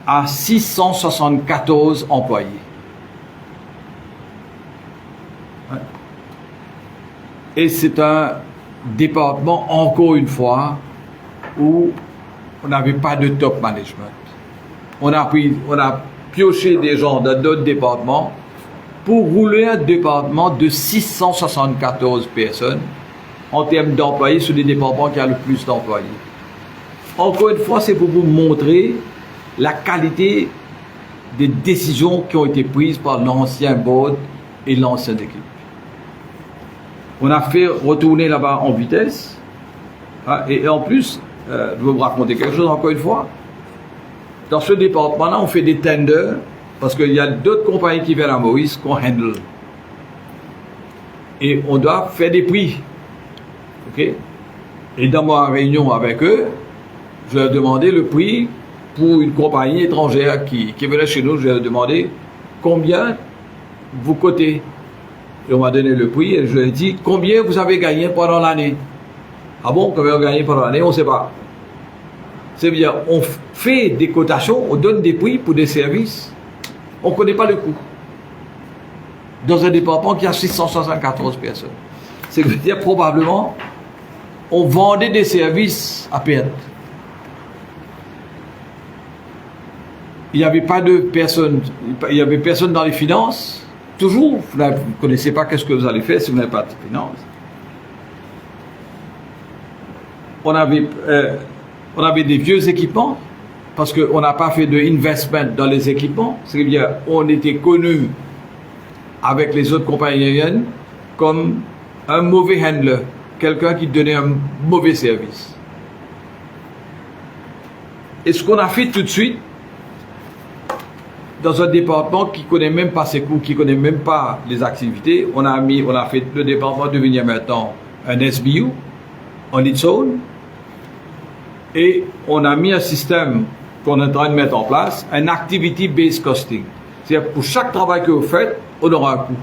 Speaker 1: a 674 employés. Ouais. Et c'est un département, encore une fois, où on n'avait pas de top management. On a pioché des gens dans d'autres départements pour rouler un département de 674 personnes en termes d'employés sur les départements qui ont le plus d'employés. Encore une fois, c'est pour vous montrer la qualité des décisions qui ont été prises par l'ancien board et l'ancienne équipe. On a fait retourner là-bas en vitesse. Hein, et en plus, je vais vous raconter quelque chose encore une fois. Dans ce département-là, on fait des tenders parce qu'il y a d'autres compagnies qui viennent à Maurice qu'on handle. Et on doit faire des prix. OK? Et dans ma réunion avec eux, je leur ai demandé le prix pour une compagnie étrangère qui venait chez nous. Je leur ai demandé combien vous cotez. Et on m'a donné le prix et je lui ai dit combien vous avez gagné pendant l'année. Ah bon, combien vous avez gagné pendant l'année? On ne sait pas. C'est-à-dire, on fait des cotations, on donne des prix pour des services, on ne connaît pas le coût. Dans un département qui a 674 personnes. C'est-à-dire, probablement, on vendait des services à perte. Il n'y avait pas de personne, il y avait personne dans les finances. Toujours, vous ne connaissez pas qu'est-ce que vous allez faire si vous n'avez pas de finances. On avait des vieux équipements parce qu'on n'a pas fait de investment dans les équipements. C'est-à-dire, on était connu avec les autres compagnies aériennes comme un mauvais handler, quelqu'un qui donnait un mauvais service. Et ce qu'on a fait tout de suite, dans un département qui ne connaît même pas ses coûts, qui ne connaît même pas les activités, on a fait le département devenir maintenant un SBU, on its own, et on a mis un système qu'on est en train de mettre en place, un activity-based costing. C'est-à-dire, pour chaque travail que vous faites, on aura un coût.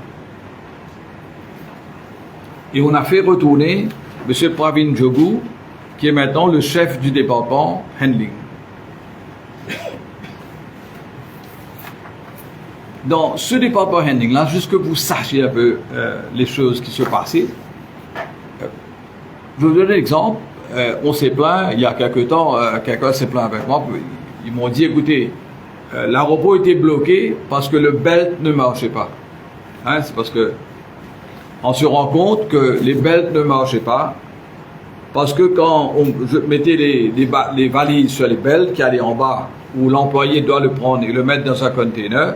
Speaker 1: Et on a fait retourner M. Pravin Jogu, qui est maintenant le chef du département handling. Dans ce département handling-là, juste que vous sachiez un peu les choses qui se passaient, je vais vous donner un exemple. On s'est plaint, il y a quelque temps, quelqu'un s'est plaint avec moi. Ils m'ont dit, écoutez, l'aéroport était bloqué parce que le belt ne marchait pas. Hein, c'est parce que on se rend compte que les belts ne marchaient pas parce que quand je mettais les valises sur les belts qui allaient en bas, où l'employé doit le prendre et le mettre dans un container,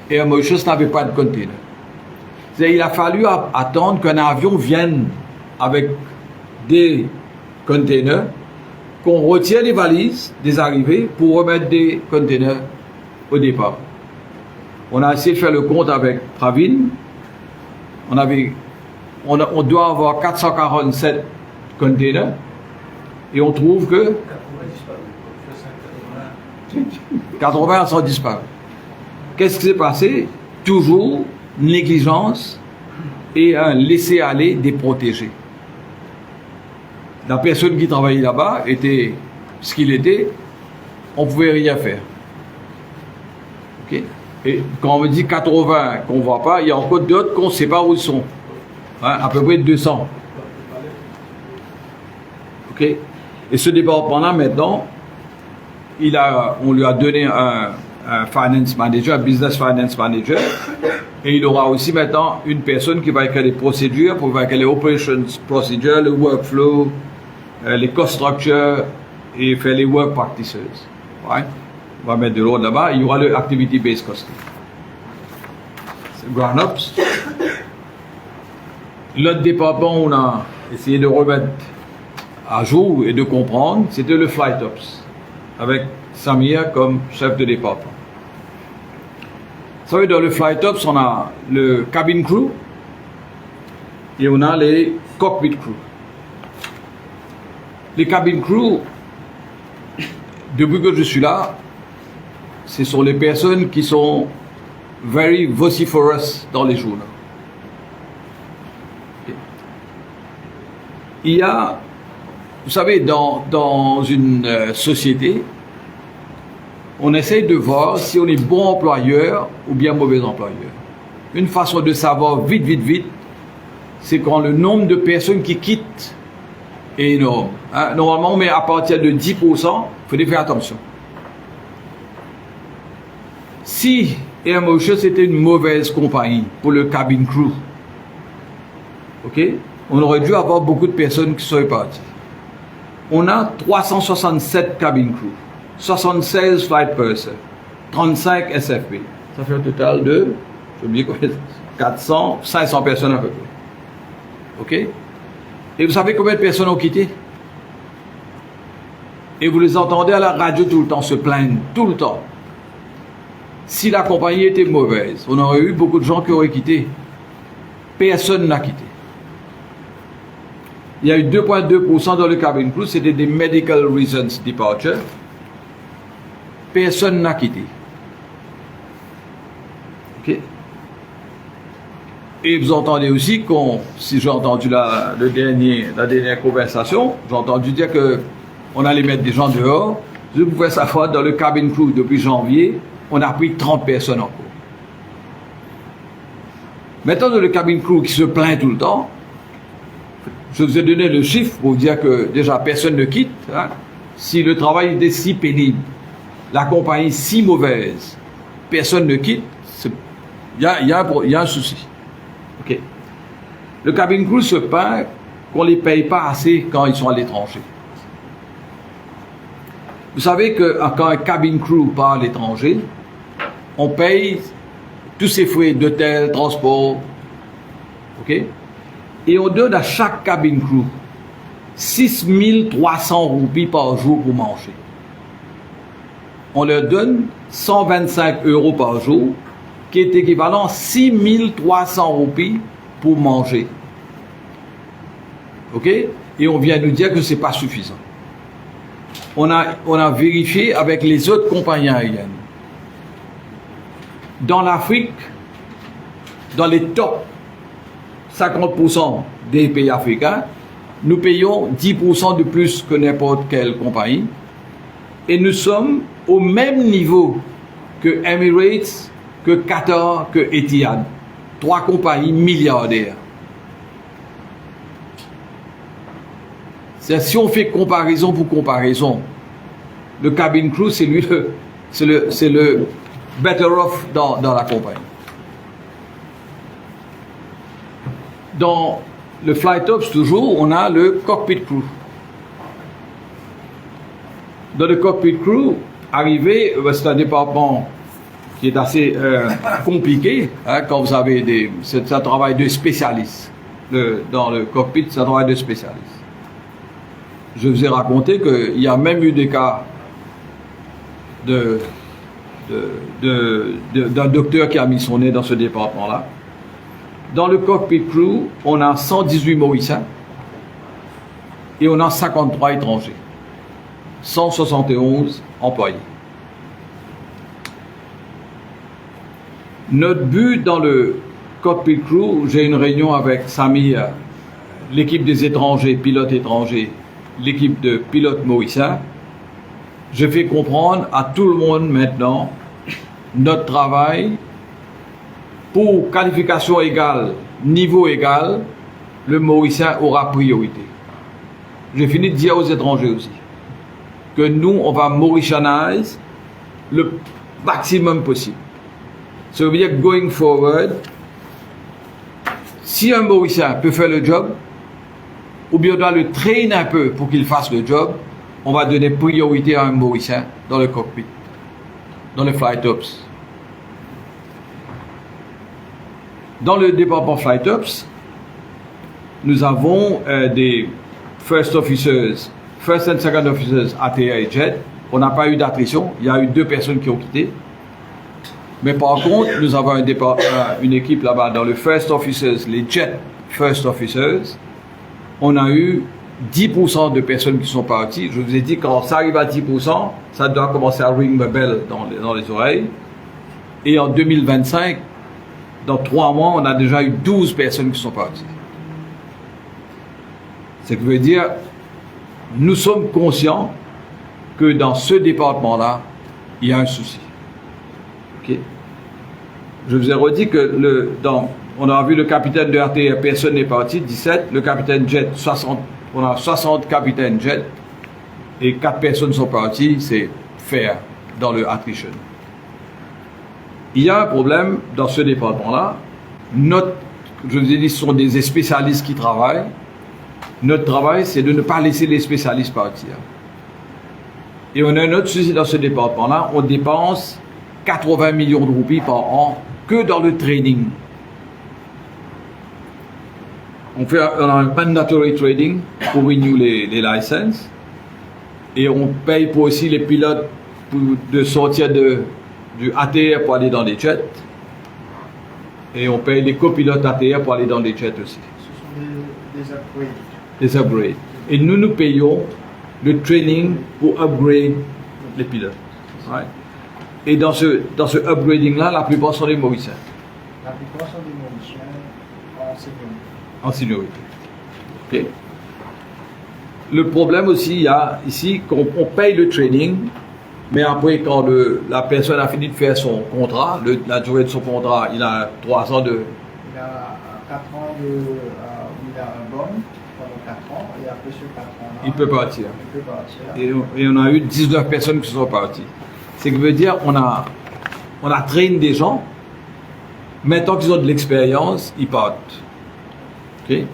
Speaker 1: et un Mauritius n'avait pas de container. Il a fallu attendre qu'un avion vienne avec des containers, qu'on retire les valises des arrivées pour remettre des containers au départ. On a essayé de faire le compte avec Pravin. On doit avoir 447 containers et on trouve que 80 sont disparus. Qu'est-ce qui s'est passé? Toujours négligence et un laisser-aller des protégés. La personne qui travaillait là-bas était ce qu'il était, on ne pouvait rien faire. Okay? Et quand on me dit 80 qu'on ne voit pas, il y a encore d'autres qu'on ne sait pas où ils sont. Hein, à peu près 200. Okay? Et ce département-là, maintenant, on lui a donné un finance manager, un business finance manager, et il aura aussi maintenant une personne qui va écrire les procédures, pour écrire les operations procedures, le workflow, les cost structures et faire les work practices. Ouais? On va mettre de l'ordre là-bas. Il y aura le activity based costing. C'est ground ups. L'autre département on a essayé de remettre à jour et de comprendre, c'était le flight ops, avec Samir comme chef de département. Vous savez, dans le flight ops, on a le cabin crew, et on a les cockpit crew. Les cabin crew, depuis que je suis là, ce sont les personnes qui sont very vociferous dans les journaux. Il y a, vous savez, dans une société, on essaye de voir si on est bon employeur ou bien mauvais employeur. Une façon de savoir vite, c'est quand le nombre de personnes qui quittent est énorme. Hein? Normalement, mais à partir de 10%, il faut faire attention. Si Air Mauritius était une mauvaise compagnie pour le cabin crew, ok, on aurait dû avoir beaucoup de personnes qui seraient parties. On a 367 cabin crew, 76 flight persons, 35 SFP. Ça fait un total de, j'ai oublié quoi, 400, 500 personnes à peu près. Ok? Et vous savez combien de personnes ont quitté? Et vous les entendez à la radio tout le temps se plaindre, tout le temps. Si la compagnie était mauvaise, on aurait eu beaucoup de gens qui auraient quitté. Personne n'a quitté. Il y a eu 2,2% dans le cabin crew, c'était des medical reasons departure. Personne n'a quitté. Ok? Et vous entendez aussi si j'ai entendu la dernière conversation, j'ai entendu dire que on allait mettre des gens dehors. Je pouvais savoir, dans le cabin crew, depuis janvier, on a pris 30 personnes en cours. Maintenant, dans le cabin crew qui se plaint tout le temps, je vous ai donné le chiffre pour vous dire que déjà personne ne quitte. Hein. Si le travail était si pénible, la compagnie si mauvaise, personne ne quitte, il y a un souci. Okay. Le cabin crew se plaint qu'on ne les paye pas assez quand ils sont à l'étranger. Vous savez que quand un cabin crew part à l'étranger, on paye tous ses frais d'hôtel, transport, ok? Et on donne à chaque cabin crew 6 300 roupies par jour pour manger. On leur donne 125 € par jour, qui est équivalent à 6 300 roupies pour manger. Ok? Et on vient nous dire que ce n'est pas suffisant. On a vérifié avec les autres compagnies aériennes. Dans l'Afrique, dans les top 50% des pays africains, nous payons 10% de plus que n'importe quelle compagnie. Et nous sommes au même niveau que Emirates, que Qatar, que Etihad. 3 compagnies milliardaires. Si on fait comparaison pour comparaison, le cabin crew, c'est le better off dans la compagnie. Dans le flight ops, toujours, on a le cockpit crew. Dans le cockpit crew, c'est un département qui est assez compliqué, hein, quand vous avez c'est un travail de spécialiste. Dans le cockpit, c'est un travail de spécialiste. Je vous ai raconté qu'il y a même eu des cas d'un docteur qui a mis son nez dans ce département-là. Dans le cockpit crew, on a 118 Mauriciens et on a 53 étrangers. 171 employés. Notre but dans le cockpit crew, j'ai une réunion avec Samir, l'équipe des étrangers, pilotes étrangers, l'équipe de pilotes mauriciens. Je fais comprendre à tout le monde maintenant notre travail pour qualification égale, niveau égal, le Mauricien aura priorité. J'ai fini de dire aux étrangers aussi que nous, on va Mauritianize le maximum possible. Ça veut dire que going forward, si un Mauricien peut faire le job, ou bien on doit le traîner un peu pour qu'il fasse le job, on va donner priorité à un Mauricien dans le cockpit, dans le flight ops. Dans le département flight ops, nous avons des first officers, first and second officers ATA et Jet. On n'a pas eu d'attrition, il y a eu 2 personnes qui ont quitté. Mais par contre, nous avons une équipe là-bas dans le first officers, les Jet first officers, on a eu 10% de personnes qui sont parties. Je vous ai dit, quand ça arrive à 10%, ça doit commencer à ring the bell dans les oreilles. Et en 2025, dans 3 mois, on a déjà eu 12 personnes qui sont parties. Ce qui veut dire, nous sommes conscients que dans ce département-là, il y a un souci. Okay? Je vous ai redit que on a vu le capitaine de RTR, personne n'est parti, 17. Le capitaine jet, 60. On a 60 capitaines jet et 4 personnes sont parties, c'est fair dans le attrition. Il y a un problème dans ce département-là. Je vous ai dit, ce sont des spécialistes qui travaillent. Notre travail, c'est de ne pas laisser les spécialistes partir. Et on a un autre souci dans ce département-là. On dépense 80 millions de roupies par an que dans le training. On a un mandatory trading pour renew les licences. Et on paye pour aussi les pilotes de sortir du ATR pour aller dans les jets. Et on paye les copilotes ATR pour aller dans les jets aussi.
Speaker 3: Ce sont des upgrades.
Speaker 1: Des upgrades. Et nous payons le training pour upgrade les pilotes. Right? Et dans ce upgrading-là, la plupart sont des Mauriciens.
Speaker 3: La plupart sont des Mauriciens en seniorité.
Speaker 1: En seniorité. Okay. Le problème aussi, il y a ici qu'on paye le training, mais après, quand la personne a fini de faire son contrat, la durée de son contrat, il a 3 ans de...
Speaker 3: Il a 4 ans il a un bon pendant 4 ans, et après ce 4 ans-là,
Speaker 1: il peut partir.
Speaker 3: Il peut partir.
Speaker 1: Et on a eu 19 personnes qui sont parties. Ce qui veut dire on a traîné des gens, maintenant qu'ils ont de l'expérience, ils partent. Okay?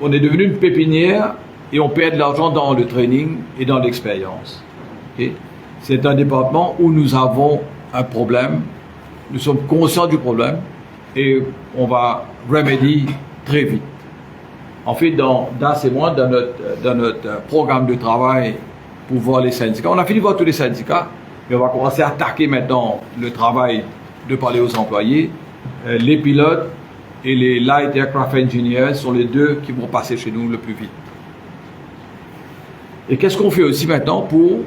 Speaker 1: On est devenu une pépinière et on perd de l'argent dans le training et dans l'expérience. Okay? C'est un département où nous avons un problème, nous sommes conscients du problème et on va remédier très vite. En fait, dans ces mois, dans notre programme de travail pour voir les syndicats, on a fini de voir tous les syndicats, mais on va commencer à attaquer maintenant le travail de parler aux employés. Les pilotes et les Light Aircraft Engineers sont les deux qui vont passer chez nous le plus vite. Et qu'est-ce qu'on fait aussi maintenant pour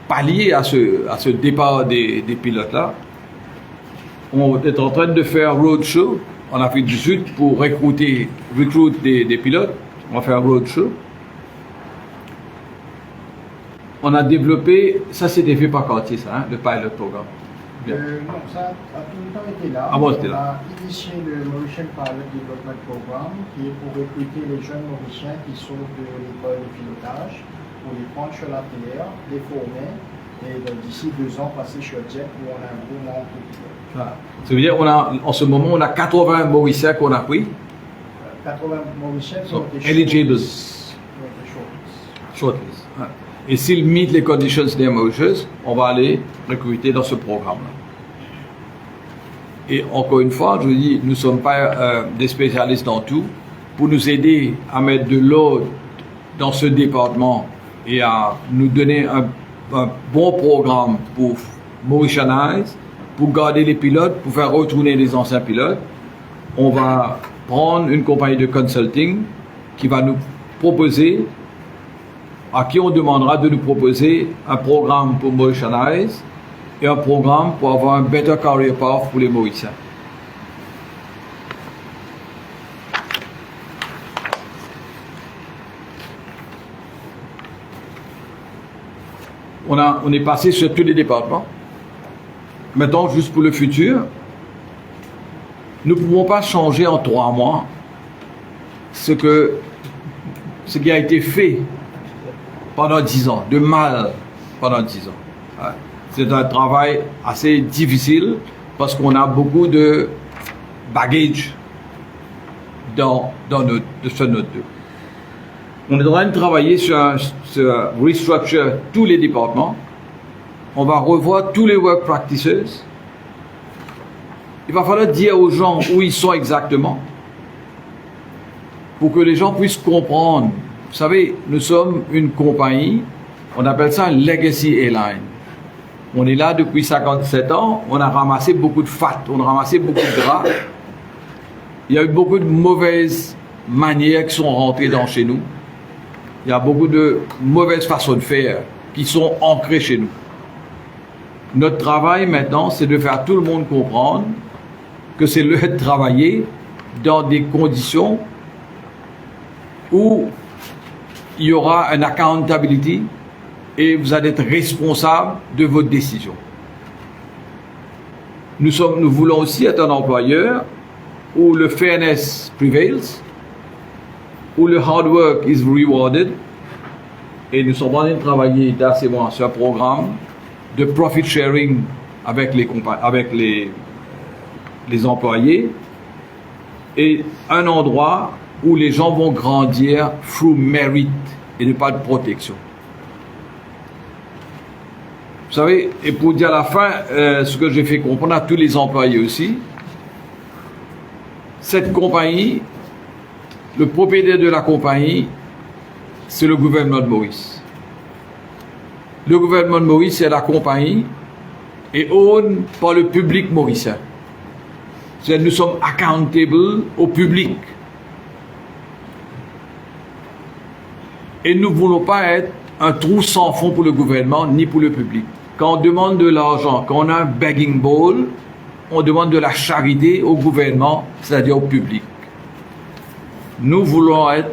Speaker 1: pallier à ce départ des pilotes-là? On est en train de faire un roadshow en Afrique du Sud pour recruter des pilotes. On va faire un roadshow. On a développé, ça c'était fait par Cartier, ça, hein, le pilot programme.
Speaker 3: Non, ça a tout le temps été là.
Speaker 1: Ah bon, c'était
Speaker 3: on
Speaker 1: là.
Speaker 3: a initié le Mauritian Pilot Development Program, qui est pour recruter les jeunes Mauriciens qui sortent de l'école de pilotage, pour les prendre sur la TR, les former, et d'ici 2 ans passer sur Jet où on a un gros nombre de pilotes.
Speaker 1: Ah. Ça veut dire en ce moment, on a 80 Mauriciens qu'on a pris.
Speaker 3: 80 Mauriciens qui
Speaker 1: So,
Speaker 3: ont été
Speaker 1: eligible.
Speaker 3: shortlist.
Speaker 1: Shortlist. Ah. Et s'ils mettent les conditions des Mauritius, on va aller recruter dans ce programme-là. Et encore une fois, je vous dis, nous ne sommes pas des spécialistes dans tout. Pour nous aider à mettre de l'ordre dans ce département et à nous donner un bon programme pour Mauritianize, pour garder les pilotes, pour faire retourner les anciens pilotes, on va prendre une compagnie de consulting qui va nous proposer, à qui on demandera de nous proposer un programme pour Mauritianize et un programme pour avoir un better career path pour les Mauriciens. On est passé sur tous les départements. Maintenant, juste pour le futur, nous ne pouvons pas changer en 3 mois ce qui a été fait pendant 10 ans, de mal pendant 10 ans. C'est un travail assez difficile parce qu'on a beaucoup de baggage dans notre dos. On est en train de travailler sur restructure tous les départements. On va revoir tous les work practices. Il va falloir dire aux gens où ils sont exactement pour que les gens puissent comprendre. Vous savez, nous sommes une compagnie, on appelle ça un legacy airline. On est là depuis 57 ans, on a ramassé beaucoup de fat, on a ramassé beaucoup de gras. Il y a eu beaucoup de mauvaises manières qui sont rentrées dans chez nous. Il y a beaucoup de mauvaises façons de faire qui sont ancrées chez nous. Notre travail maintenant, c'est de faire tout le monde comprendre que c'est l'heure de travailler dans des conditions où il y aura une accountability et vous allez être responsable de votre décision. Nous voulons aussi être un employeur où le fairness prevails, où le hard work is rewarded, et nous sommes en train de travailler d'assez moi sur un programme de profit sharing avec les employés, et un endroit où les gens vont grandir through merit et ne pas de protection. Vous savez, et pour dire à la fin, ce que j'ai fait comprendre à tous les employés aussi, cette compagnie, le propriétaire de la compagnie, c'est le gouvernement de Maurice. Le gouvernement de Maurice, c'est la compagnie et owned par le public mauricien. C'est-à-dire nous sommes accountable au public. Et nous ne voulons pas être un trou sans fond pour le gouvernement ni pour le public. Quand on demande de l'argent, quand on a un begging bowl, on demande de la charité au gouvernement, c'est-à-dire au public. Nous voulons être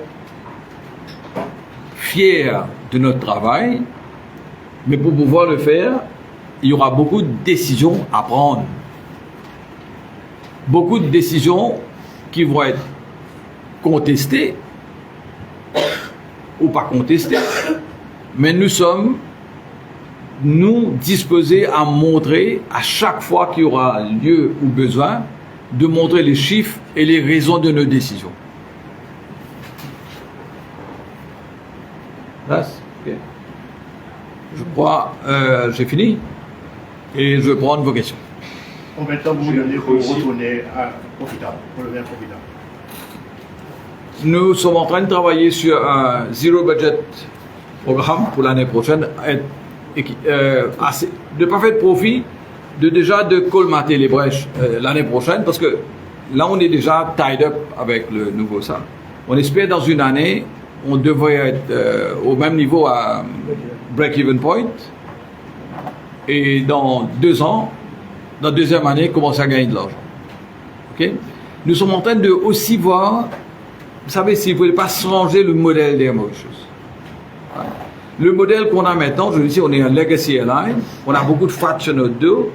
Speaker 1: fiers de notre travail, mais pour pouvoir le faire, il y aura beaucoup de décisions à prendre. Beaucoup de décisions qui vont être contestées ou pas contestées, mais nous sommes disposés à montrer à chaque fois qu'il y aura lieu ou besoin de montrer les chiffres et les raisons de nos décisions. Okay. Je crois, j'ai fini et je vais prendre vos questions.
Speaker 2: Combien de temps vous allez retourner à profitable, pour le bien profitable?
Speaker 1: Nous sommes en train de travailler sur un zero budget programme pour l'année prochaine, de ne pas faire de profit, de colmater les brèches l'année prochaine, parce que là on est déjà tied up avec le nouveau ça. On espère dans une année, on devrait être au même niveau à break-even point, et dans 2 ans, dans la deuxième année, commencer à gagner de l'argent. Okay? Nous sommes en train de aussi voir, vous savez, si vous ne voulez pas changer le modèle des Mauritius. Le modèle qu'on a maintenant, je vous dis, on est un legacy airline, on a beaucoup de fat sur notre dos,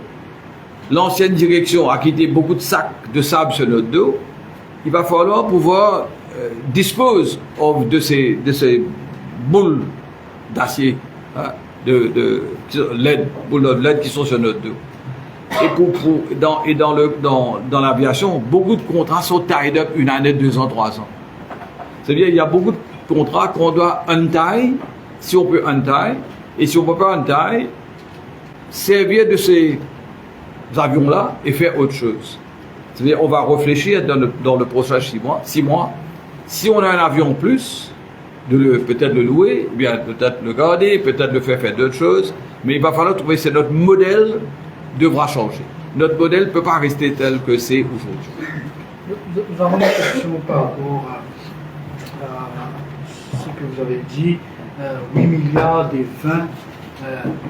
Speaker 1: l'ancienne direction a quitté beaucoup de sacs de sable sur notre dos, il va falloir pouvoir dispose de ces boules d'acier, boules de LED qui sont sur notre dos. Et dans l'aviation, beaucoup de contrats sont tied up 1 année, 2 ans, 3 ans. C'est-à-dire il y a beaucoup de contrats qu'on doit untie, si on peut untie, et si on ne peut pas untie, servir de ces avions-là et faire autre chose. C'est-à-dire on va réfléchir dans le prochain 6 mois. Si on a un avion en plus, peut-être le louer, ou bien peut-être le garder, peut-être le faire d'autres choses, mais il va falloir trouver, c'est notre modèle devra changer. Notre modèle ne peut pas rester tel que c'est aujourd'hui.
Speaker 7: Nous avons une question par rapport à ce que vous avez dit, 8 milliards des 20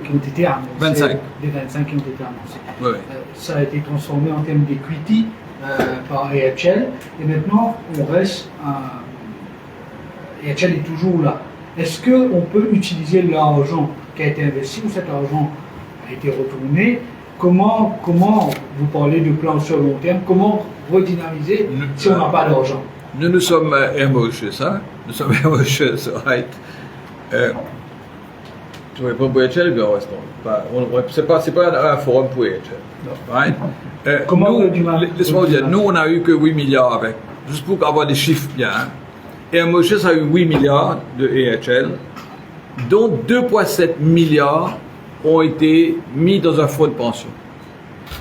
Speaker 7: qui ont été annoncés. 25. Des 25 qui ont été annoncés.
Speaker 1: Oui.
Speaker 7: Ça a été transformé en termes d'equity par AHL, et maintenant on reste AHL est toujours là. Est-ce qu'on peut utiliser l'argent qui a été investi ou cet argent a été retourné? Comment vous parlez de plan sur long terme? Comment redynamiser si on n'a pas d'argent?
Speaker 1: Nous sommes Mauritius, hein? Nous sommes Mauritius, right? Tu réponds pour AHL, bien restons. C'est pas un forum pour AHL. Right? Laisse-moi vous dire, nous on a eu que 8 milliards avec, juste pour avoir des chiffres bien. Hein? Et Mauritius a eu 8 milliards de AHL, dont 2,7 milliards ont été mis dans un fonds de pension.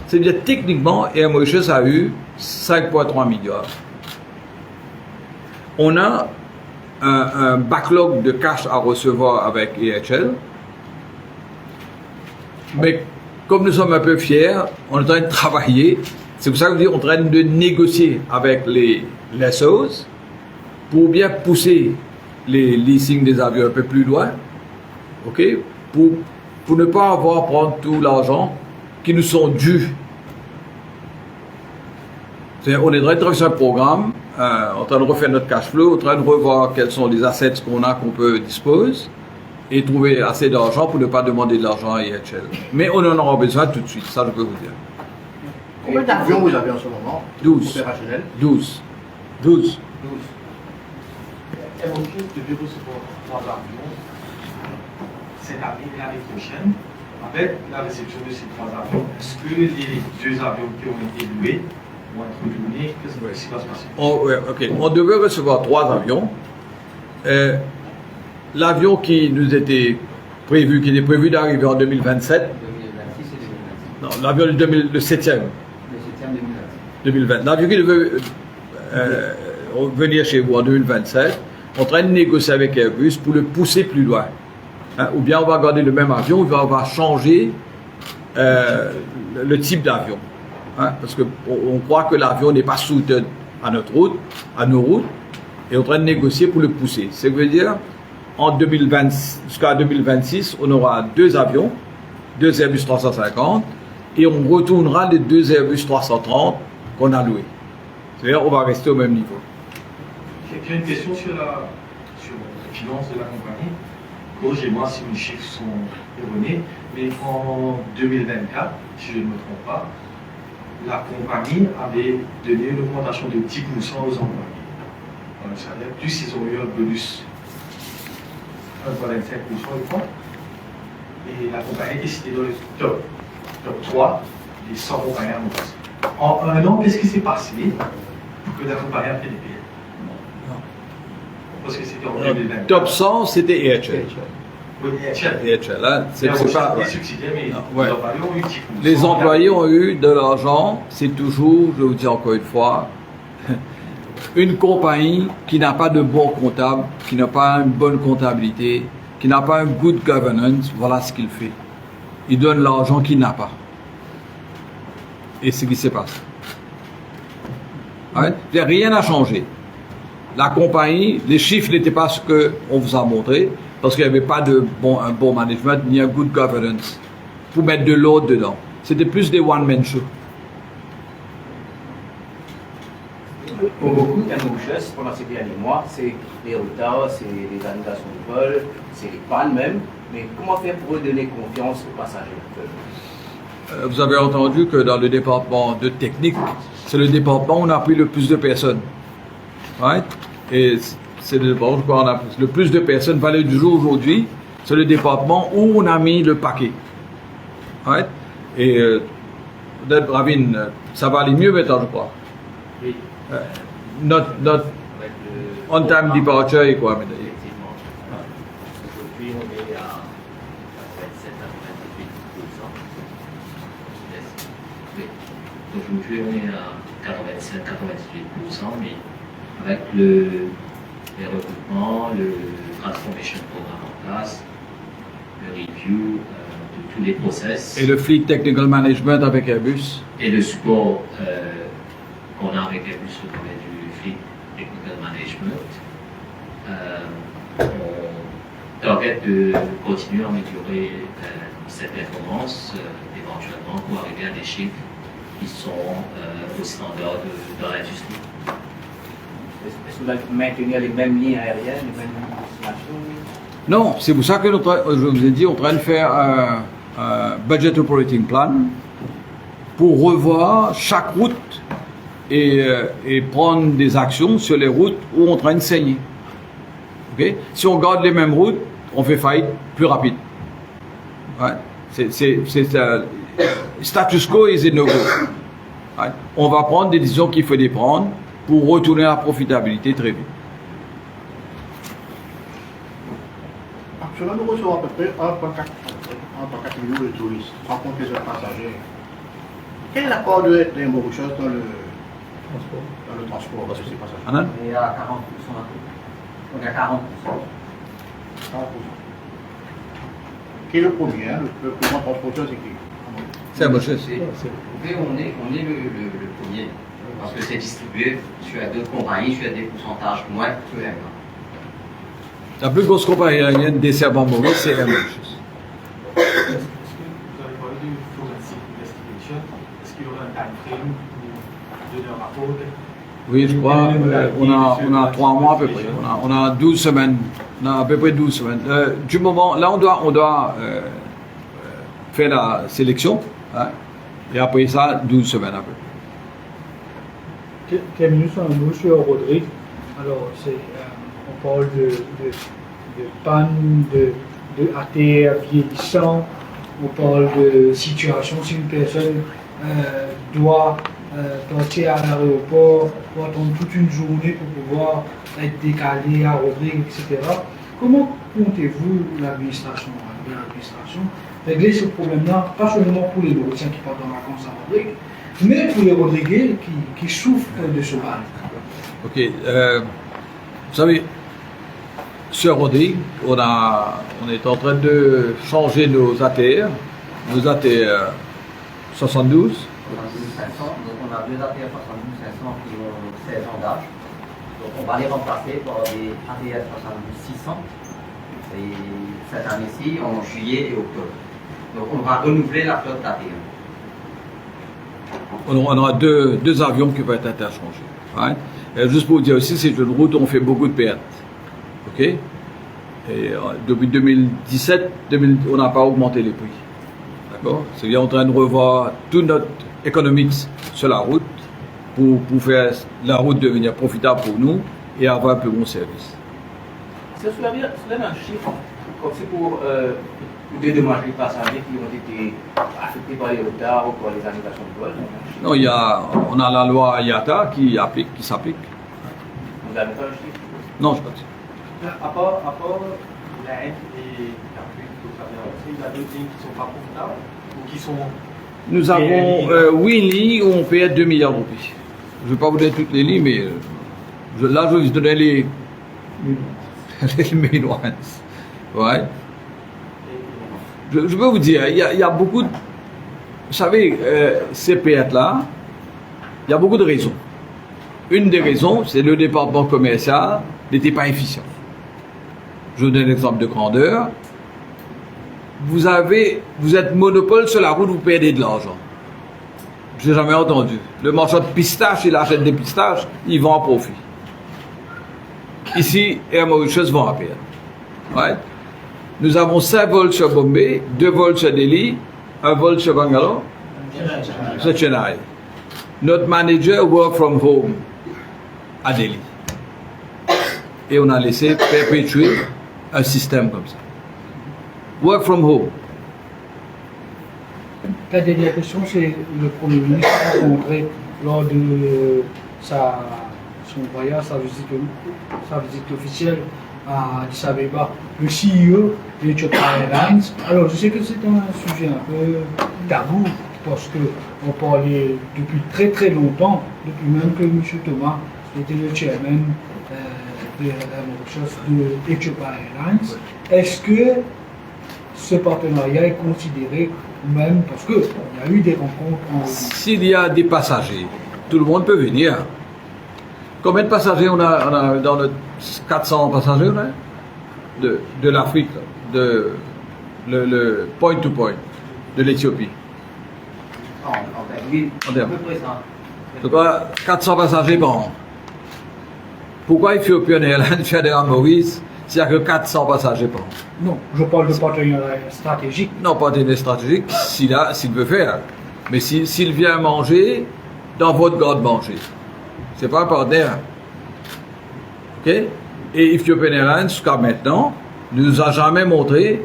Speaker 1: C'est-à-dire, techniquement, Air Mauritius a eu 5,3 milliards. On a un backlog de cash à recevoir avec AHL, mais comme nous sommes un peu fiers, on est en train de travailler C'est pour ça que je dis, on est en train de négocier avec les lessors pour bien pousser les leasing des avions un peu plus loin, ok, pour ne pas avoir à prendre tout l'argent qui nous sont dus. On est en train de travailler sur un programme, en train de refaire notre cash flow, en train de revoir quels sont les assets qu'on peut disposer et trouver assez d'argent pour ne pas demander de l'argent à IHL. Mais on en aura besoin tout de suite, ça je peux vous dire.
Speaker 6: Combien d'avions vous avez en ce moment
Speaker 1: 12.
Speaker 6: Opérationnels
Speaker 1: 12.
Speaker 5: 12. MOQ devait recevoir 3 avions cette année et l'année prochaine. Avec la réception de ces 3 avions, est-ce que les 2 avions qui ont été loués vont être retournés? Qu'est-ce qui va se passer?
Speaker 1: On devait recevoir 3 avions. L'avion qui était prévu d'arriver en 2027.
Speaker 5: 2026 et 2027.
Speaker 1: Non, l'avion le 7e.
Speaker 5: Le 7e 2027.
Speaker 1: L'avion qui devait venir chez vous en 2027, on est en train de négocier avec Airbus pour le pousser plus loin. Hein, ou bien on va garder le même avion, ou on va changer le type d'avion. Hein, parce qu'on croit que l'avion n'est pas soutenu à nos routes, et on est en train de négocier pour le pousser. Ce qui veut dire, jusqu'à 2026, on aura 2 avions, 2 Airbus 350, et on retournera les 2 Airbus 330 qu'on a loués. C'est-à-dire qu'on va rester au même niveau.
Speaker 5: J'ai une question sur les finances de la compagnie. Corrigez-moi si mes chiffres sont erronés, mais en 2024, si je ne me trompe pas, la compagnie avait donné une augmentation de 10% aux employés dans le salaire, plus ils ont eu un bonus 1,25%, je crois. Et la compagnie était citée dans le top 3 des 100 compagnies à monter. En un an, qu'est-ce qui s'est passé pour que la compagnie a fait des payés? Parce que c'était en 2020.
Speaker 1: Top 100, c'était EHL.
Speaker 5: Oui, EHL.
Speaker 1: EHL, hein, c'est pas...
Speaker 5: Les
Speaker 1: ouais.
Speaker 5: subsidiaires, mais
Speaker 1: Ouais.
Speaker 5: les employés ont eu 10%.
Speaker 1: Les employés ont eu de l'argent, c'est toujours, je vous dis encore une fois, une compagnie qui n'a pas de bon comptable, qui n'a pas une bonne comptabilité, qui n'a pas un good governance, voilà ce qu'il fait. Il donne l'argent qu'il n'a pas. Et c'est ce qui s'est passé. Ouais. Rien n'a changé. La compagnie, les chiffres n'étaient pas ce qu'on vous a montré, parce qu'il n'y avait pas un bon management, ni un good governance, pour mettre de l'ordre dedans. C'était plus des one-man shows.
Speaker 8: Pour beaucoup d'embaucheuses, pendant ces derniers mois, c'est les retards, c'est les annulations de vol, c'est les pannes même. Mais comment faire pour redonner confiance aux passagers?
Speaker 1: Vous avez entendu que dans le département de technique, c'est le département où on a pris le plus de personnes. Right? Et c'est le département où on a le plus de personnes. Valeur du jour aujourd'hui, c'est le département où on a mis le paquet. Right? Et peut-être, Ravine, ça va aller mieux maintenant, je crois.
Speaker 5: Oui.
Speaker 1: Notre
Speaker 8: Avec le
Speaker 1: on-time departure est quoi, maintenant?
Speaker 8: Effectivement. Aujourd'hui, on est à 27 à 28%. Oui. Aujourd'hui, on est à 87-98%, mais avec les recrutements, le transformation programme en place, le review de tous les process
Speaker 1: Et le fleet technical management avec Airbus.
Speaker 8: et le support qu'on a avec Airbus au domaine du fleet technical management. On target de continuer à améliorer cette performance éventuellement pour arriver à des chiffres qui sont au standard de l'industrie. Est-ce que vous allez maintenir les mêmes lignes aériennes, les mêmes destinations?
Speaker 1: Non, c'est pour ça que je vous ai dit, on est en train de faire un budget operating plan pour revoir chaque route et prendre des actions sur les routes où on est en train de saigner. Okay? Si on garde les mêmes routes, on fait faillite plus rapide. Ouais. Status quo is a no-go. Ouais. On va prendre des décisions qu'il faut les prendre pour retourner à la profitabilité très vite.
Speaker 6: Actuellement, nous recevons à peu près 1,4 million de touristes, sans compter les passagers. Quel est l'apport de Mauritius dans le transport de ces passagers?
Speaker 1: Anan?
Speaker 5: On est à 40%. On est à 40%.
Speaker 6: 40%. Qui est le premier? Le plus grand transporteur, c'est qui?
Speaker 1: C'est un Mauritius.
Speaker 9: Oui, on est le premier. Parce que c'est distribué sur d'autres compagnies, sur des pourcentages moins que M.
Speaker 1: La plus grosse compagnie aérienne desservant Maurice, c'est Air Mauritius.
Speaker 5: Est-ce que vous avez parlé du forensic investigation? Est-ce qu'il y aura un time frame pour donner un rapport?
Speaker 1: Oui, je crois, on a 3 mois à peu près. On a 12 semaines. On a à peu près 12 semaines. Du moment, là, on doit faire la sélection. Hein, et après ça, 12 semaines à peu près.
Speaker 7: Terminons sur un mot sur Rodrigue. Alors, on parle de panne, de ATR vieillissant, on parle de situation si une personne doit partir à l'aéroport, doit attendre toute une journée pour pouvoir être décalé à Rodrigue, etc. Comment comptez-vous, l'administration, régler ce problème-là, pas seulement pour les Mauriciens qui partent en vacances à Rodrigue, mais pour les Rodriguais qui souffrent de ce mal?
Speaker 1: Ok. Vous savez, sur Rodrigue, on est en train de changer nos ATR 72.
Speaker 9: 500, donc on a 2 ATR 72-500 qui ont 16 ans d'âge. Donc on va les remplacer par des ATR 72-600. Et cette année-ci, en juillet et octobre. Donc on va renouveler la flotte d'ATR.
Speaker 1: On aura deux avions qui vont être interchangés. Hein. Juste pour vous dire aussi, c'est une route où on fait beaucoup de pertes. Ok? Et depuis 2017, on n'a pas augmenté les prix. D'accord? C'est-à-dire on est en train de revoir tout notre économique sur la route pour faire la route devenir profitable pour nous et avoir un peu bon service.
Speaker 10: C'est soulève un chiffre, comme c'est pour des dommages des passagers qui ont été affectés par les retards ou par les annulations de vol.
Speaker 1: Non, on a la loi IATA qui s'applique.
Speaker 10: Vous n'avez pas un chiffre?
Speaker 1: Non, je ne sais pas.
Speaker 5: À part l'Inde et l'Afrique, il y a d'autres lignes qui ne sont pas profitables ou qui sont.
Speaker 1: Nous avons 8 lignes où on paie 2 milliards de roupies. Je ne vais pas vous donner toutes les lignes, mais là, je vais vous donner les main ones. Ouais. Je peux vous dire, il y a beaucoup de. Vous savez, ces pertes-là, il y a beaucoup de raisons. Une des raisons, c'est le département commercial n'était pas efficient. Je vous donne l'exemple de grandeur. Vous êtes monopole sur la route, vous perdez de l'argent. Je n'ai jamais entendu. Le marchand de pistaches, il achète des pistaches, il vend à profit. Ici, Air Mauritius vend à perdre. Ouais. Nous avons 5 vols sur Bombay, 2 vols sur Delhi, 1 vol sur Bangalore, sur Chennai. Notre manager work from home à Delhi. Et on a laissé perpétuer un système comme ça. Work from home.
Speaker 7: La dernière question, c'est le Premier ministre a rencontré lors de son voyage, sa visite officielle à Addis Abeba, le CEO de Ethiopian Airlines. Alors, je sais que c'est un sujet un peu tabou, parce qu'on parlait depuis très très longtemps, depuis même que M. Thomas était le chairman de Ethiopian Airlines. Est-ce que ce partenariat est considéré même, parce qu'il y a eu des rencontres en...
Speaker 1: S'il y a des passagers, tout le monde peut venir. Combien de passagers on a dans notre 400 passagers là, de l'Afrique, le point to point de l'Éthiopie.
Speaker 9: Oui,
Speaker 1: à peu près ça. Donc 400 passagers par an. Pourquoi Ethiopian Airlines fait des Maurice s'il n'y a que 400 passagers par an?
Speaker 7: Non, je parle de partenariat stratégique.
Speaker 1: Non, partenariat stratégique, s'il veut faire. Mais s'il vient manger dans votre garde-manger, c'est pas un partenaire. Ok? Et Ethiopian Airlines, jusqu'à maintenant, ne nous a jamais montré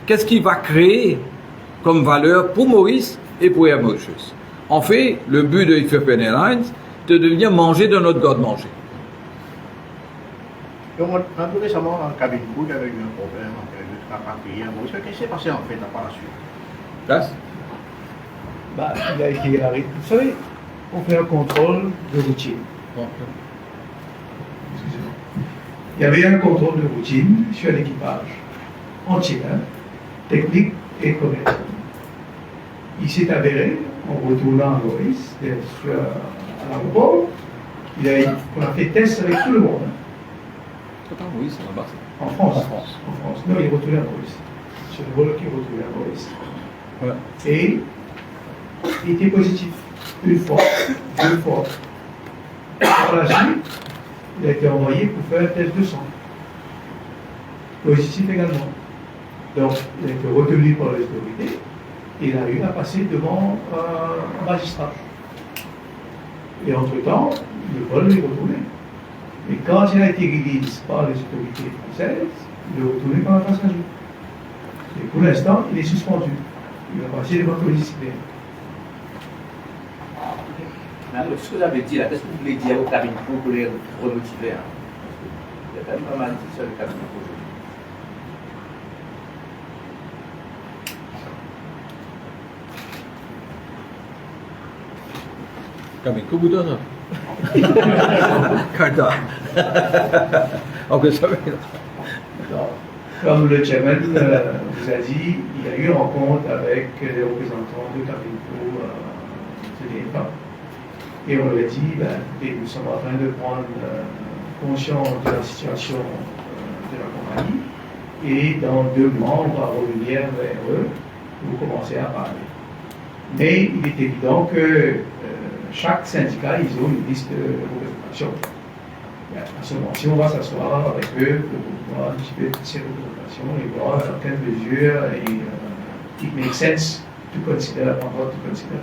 Speaker 1: qu'est-ce qu'il va créer comme valeur pour Maurice et pour Air Mauritius. En fait, le but de Ethiopian Airlines, c'est de venir manger dans notre garde-manger.
Speaker 6: Donc, on a tout récemment en cabine cool avec eu un problème avec le rapatrié à Maurice. Qu'est-ce qui s'est passé en fait par la suite?
Speaker 1: Place?
Speaker 2: Il a été arrêté. Vous savez, on fait un contrôle de routine. Il y avait un contrôle de routine sur l'équipage entier, technique et commercial. il s'est avéré, en retournant à Maurice, à l'aéroport, on a fait test avec tout le monde.
Speaker 1: Oui, c'est là-bas.
Speaker 2: En France. Non, il est retourné à Maurice. C'est le vol qui est retourné à Maurice.
Speaker 1: Ouais.
Speaker 2: Et il était positif. Une fois, deux fois. Par la suite, il a été envoyé pour faire un test de sang. Positif également. Donc, il a été retenu par les autorités et il a eu à passer devant un magistrat. Et entre-temps, le vol est retourné. Et quand il a été release par les autorités françaises, il est retourné par un passager. Et pour l'instant, il est suspendu. Il va passer devant la police disciplinaire.
Speaker 10: Alors, ce que vous avez dit là, qu'est-ce que vous voulez dire aux cabines pour les remotiver? Il y a quand même pas mal dit sur les cabines pour aujourd'hui.
Speaker 1: Kami kebutuhan. Kada. Ok, ça va.
Speaker 2: Comme le chairman vous a dit, il y a eu une rencontre avec les représentants de Cabinco ce dernier temps. Et on lui a dit, écoutez, nous sommes en train de prendre conscience de la situation de la compagnie. Et dans 2 mois, on va revenir vers eux pour commencer à parler. Mais il est évident que chaque syndicat, ils ont une liste de représentations. À ce moment, si on va s'asseoir avec eux pour pouvoir discuter de ces représentations et voir dans quelle mesure it makes sense to consider, encore to consider.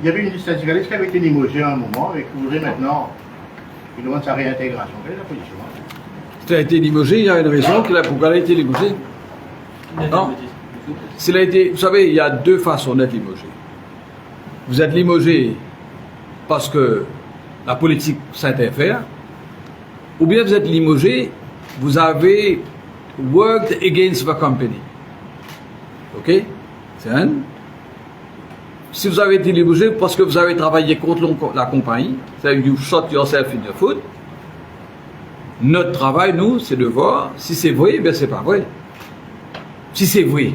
Speaker 6: Il y avait une syndicaliste qui avait été limogée à un moment et qui voudrait maintenant, il demande sa réintégration. Quelle est la position?
Speaker 1: Si elle a été limogée, il y a une raison pourquoi elle a été limogée. Non. S'il a été, vous savez, il y a 2 façons d'être limogé. Vous êtes limogé parce que la politique s'interfère, ou bien vous êtes limogé, vous avez worked against the company. Ok? C'est un. Si vous avez été limogé parce que vous avez travaillé contre la compagnie, c'est-à-dire you shot yourself in the foot, notre travail, nous, c'est de voir si c'est vrai, bien c'est pas vrai. Si c'est vrai,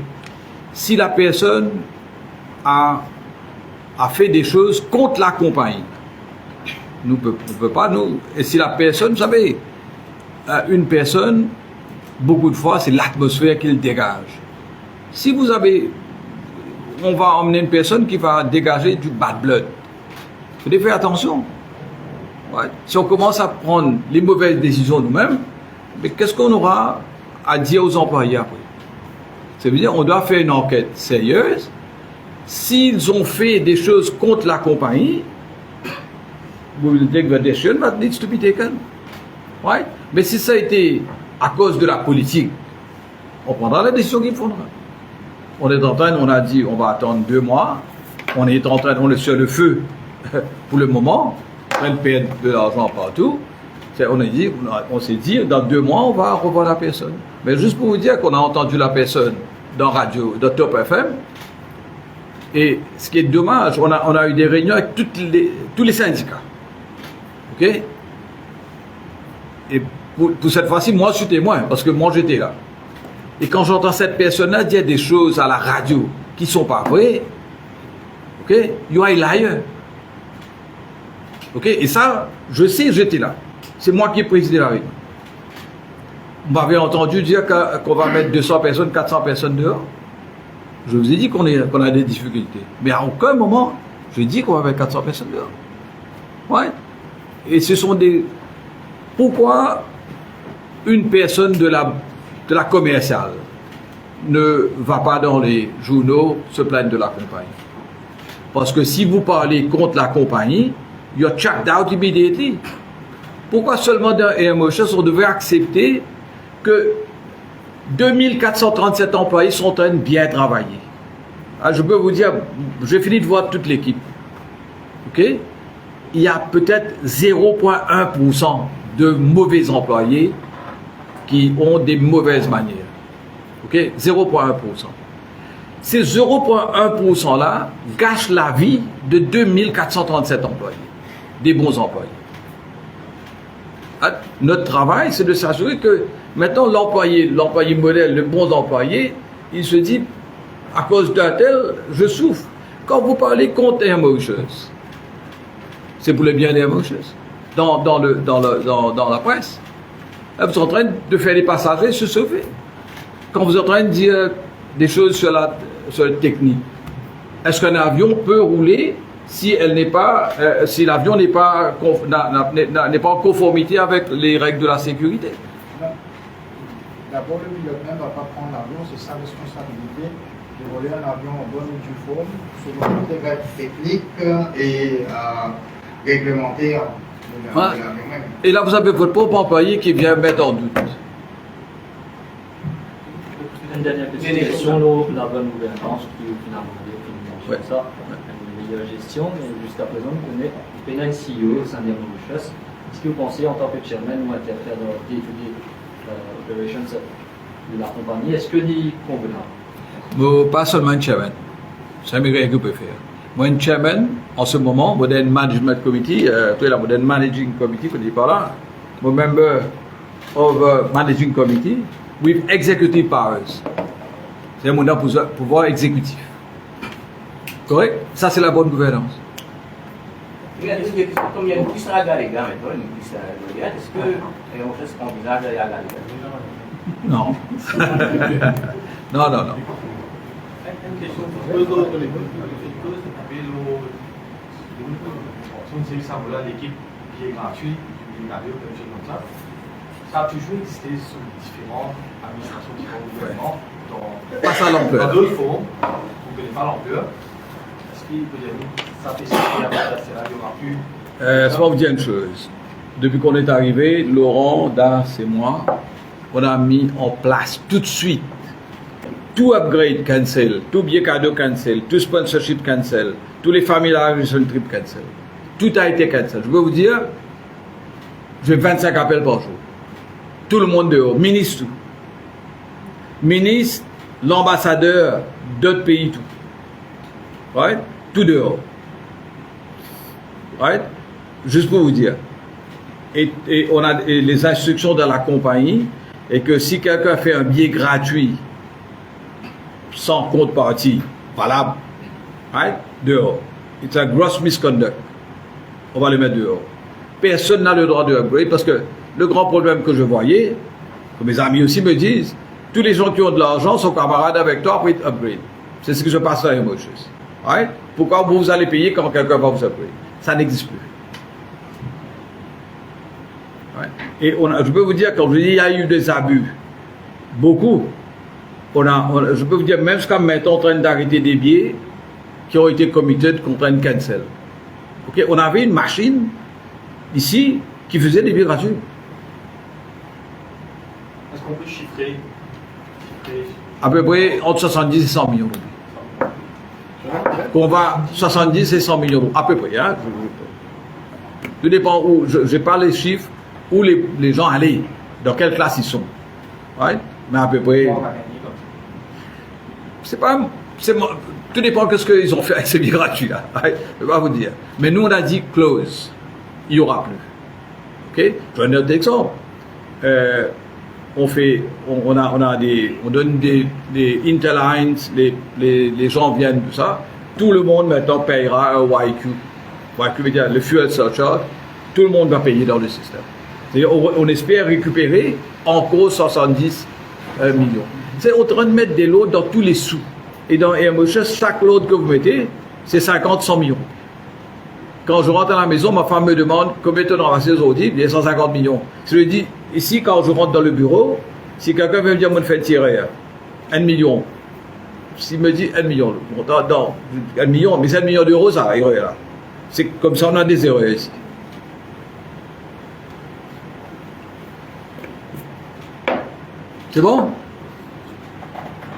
Speaker 1: si la personne a fait des choses contre la compagnie, nous ne pouvons pas, nous. Et si la personne, vous savez, une personne, beaucoup de fois, c'est l'atmosphère qu'il dégage. Si vous avez, on va emmener une personne qui va dégager du bad blood. Il faut faire attention. Ouais. Si on commence à prendre les mauvaises décisions nous-mêmes, mais qu'est-ce qu'on aura à dire aux employés après? Ça veut dire qu'on doit faire une enquête sérieuse. S'ils ont fait des choses contre la compagnie, we will take the decision that needs to be taken. Right? Mais si ça a été à cause de la politique, on prendra la décision qu'il faudra. On est en train, on a dit, on va attendre 2 mois. On est en train, on est sur le feu pour le moment, en train de perdre de l'argent partout. On s'est dit, dans 2 mois, on va revoir la personne. Mais juste pour vous dire qu'on a entendu la personne dans radio, dans Top FM. Et ce qui est dommage, on a eu des réunions avec tous les syndicats. Ok? Et pour cette fois-ci, moi, je suis témoin, parce que moi, j'étais là. Et quand j'entends cette personne-là dire des choses à la radio qui ne sont pas vraies, ok? You are a liar. Ok? Et ça, je sais, j'étais là. C'est moi qui ai présidé la réunion. Vous m'avez entendu dire qu'on va mettre 200 personnes, 400 personnes dehors. Je vous ai dit qu'on a des difficultés. Mais à aucun moment, je dis qu'on va mettre 400 personnes dehors. Ouais. Et ce sont des... Pourquoi une personne de la commerciale ne va pas dans les journaux se plaindre de la compagnie? Parce que si vous parlez contre la compagnie, you're checked out immediately. Pourquoi seulement dans AMHS on devait accepter que 2437 employés sont en train de bien travailler? Ah, je peux vous dire, j'ai fini de voir toute l'équipe. Ok? Il y a peut-être 0,1% de mauvais employés qui ont des mauvaises manières. Ok? 0,1%. Ces 0,1% là gâchent la vie de 2437 employés, des bons employés. Notre travail, c'est de s'assurer que maintenant l'employé modèle, le bon employé, il se dit, à cause d'un tel, je souffre. Quand vous parlez contre Air Mauritius, c'est pour le bien d'Air Mauritius, dans la presse. Là, vous êtes en train de faire les passagers se sauver. Quand vous êtes en train de dire des choses sur la technique, est-ce qu'un avion peut rouler si l'avion n'est pas en conformité avec les règles de la sécurité?
Speaker 3: D'abord, le pilote même ne va pas prendre l'avion, c'est sa responsabilité de voler un avion en bonne et due forme, selon toutes les règles techniques et réglementaires de l'avion même.
Speaker 1: Et là, vous avez votre propre employé qui vient mettre en doute.
Speaker 11: Une dernière question sur la bonne gouvernance qui finalement
Speaker 1: Ouais.
Speaker 11: ça, une meilleure gestion, mais jusqu'à présent, vous connaissez un CEO au sein d'Air Mauritius. Est-ce que vous pensez en tant que chairman ou interfère dans le day-to-day operations de la compagnie, est-ce que c'est convenable?
Speaker 1: Pas seulement un chairman. C'est un que peut faire. Moi, un chairman, en ce moment, moi, un management committee, tu es là, moi, un managing committee, qu'on dit par là, moi, member of managing committee with executive powers. C'est mon pouvoir exécutif. Correct? Ça, c'est la bonne gouvernance.
Speaker 10: Comme il y a une puce à Galega maintenant, une puce à Galega, est-ce que on fait ce qu'on envisage d'aller à Galega?
Speaker 1: Non. Non.
Speaker 5: Une question, l'équipe qui est gratuite, qui est radio, quelque chose comme ça, ça a toujours existé sous différentes administrations, différents gouvernements,
Speaker 1: Pas ça l'ampleur.
Speaker 5: dans d'autres forums, on ne connaît pas l'ampleur. Est-ce qu'il peut y avoir ça fait ça, il y aura plus.
Speaker 1: Je vais vous dire une chose. Depuis qu'on est arrivé, Laurent, Das et moi, on a mis en place tout de suite tout upgrade cancel, tout billet cadeau cancel, tout sponsorship cancel, tous les family trip cancel. Tout a été cancel. Je peux vous dire, j'ai 25 appels par jour. Tout le monde dehors, ministre tout. Ministre, l'ambassadeur, d'autres pays tout. Right? Tout dehors. Right? Juste pour vous dire. Et on a les instructions de la compagnie, et que si quelqu'un fait un billet gratuit, sans contrepartie, valable, right? Dehors. It's a gross misconduct. On va le mettre dehors. Personne n'a le droit de upgrade, parce que le grand problème que je voyais, que mes amis aussi me disent, tous les gens qui ont de l'argent sont camarades avec toi pour être upgrade. C'est ce qui se passe à Emotions. Right? Pourquoi vous allez payer quand quelqu'un va vous upgrade? Ça n'existe plus. Right? Et je peux vous dire, quand je dis il y a eu des abus, beaucoup. Je peux vous dire, même jusqu'à maintenant, en train d'arrêter des billets qui ont été committed contre une cancel. Okay? On avait une machine ici qui faisait des billets gratuits.
Speaker 5: Est-ce qu'on peut chiffrer
Speaker 1: À peu près entre 70 et 100 millions d'euros. Qu'on va 70 et 100 millions d'euros, à peu près. Hein? Tout dépend où, je n'ai pas les chiffres, où les gens allaient, dans quelle classe ils sont. Right? Mais à peu près. Tout dépend de ce qu'ils ont fait avec ces billets gratuits là. Right? Je ne vais pas vous dire. Mais nous, on a dit close. Il n'y aura plus. Ok? Je donne un autre exemple. On donne des interlines, les gens viennent de ça. Tout le monde maintenant payera un YQ. YQ veut dire le fuel surcharge. Tout le monde va payer dans le système. C'est-à-dire, on espère récupérer encore 70 millions. C'est en train de mettre des lots dans tous les sous. Et dans Air Mauritius, chaque lot que vous mettez, c'est 50-100 millions. Quand je rentre à la maison, ma femme me demande combien tu as ramassé aujourd'hui. Il y a 150 millions. Je lui dis, ici, quand je rentre dans le bureau, si quelqu'un veut me dire, moi, je fais tirer 1 million. S'il me dit 1 million, non, 1 million, mais 1 million d'euros, ça arriverait là. C'est comme ça, on a des erreurs ici. C'est bon?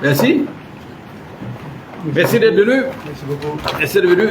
Speaker 1: Merci. Merci d'être venu.
Speaker 3: Merci beaucoup.
Speaker 1: Merci d'être venu.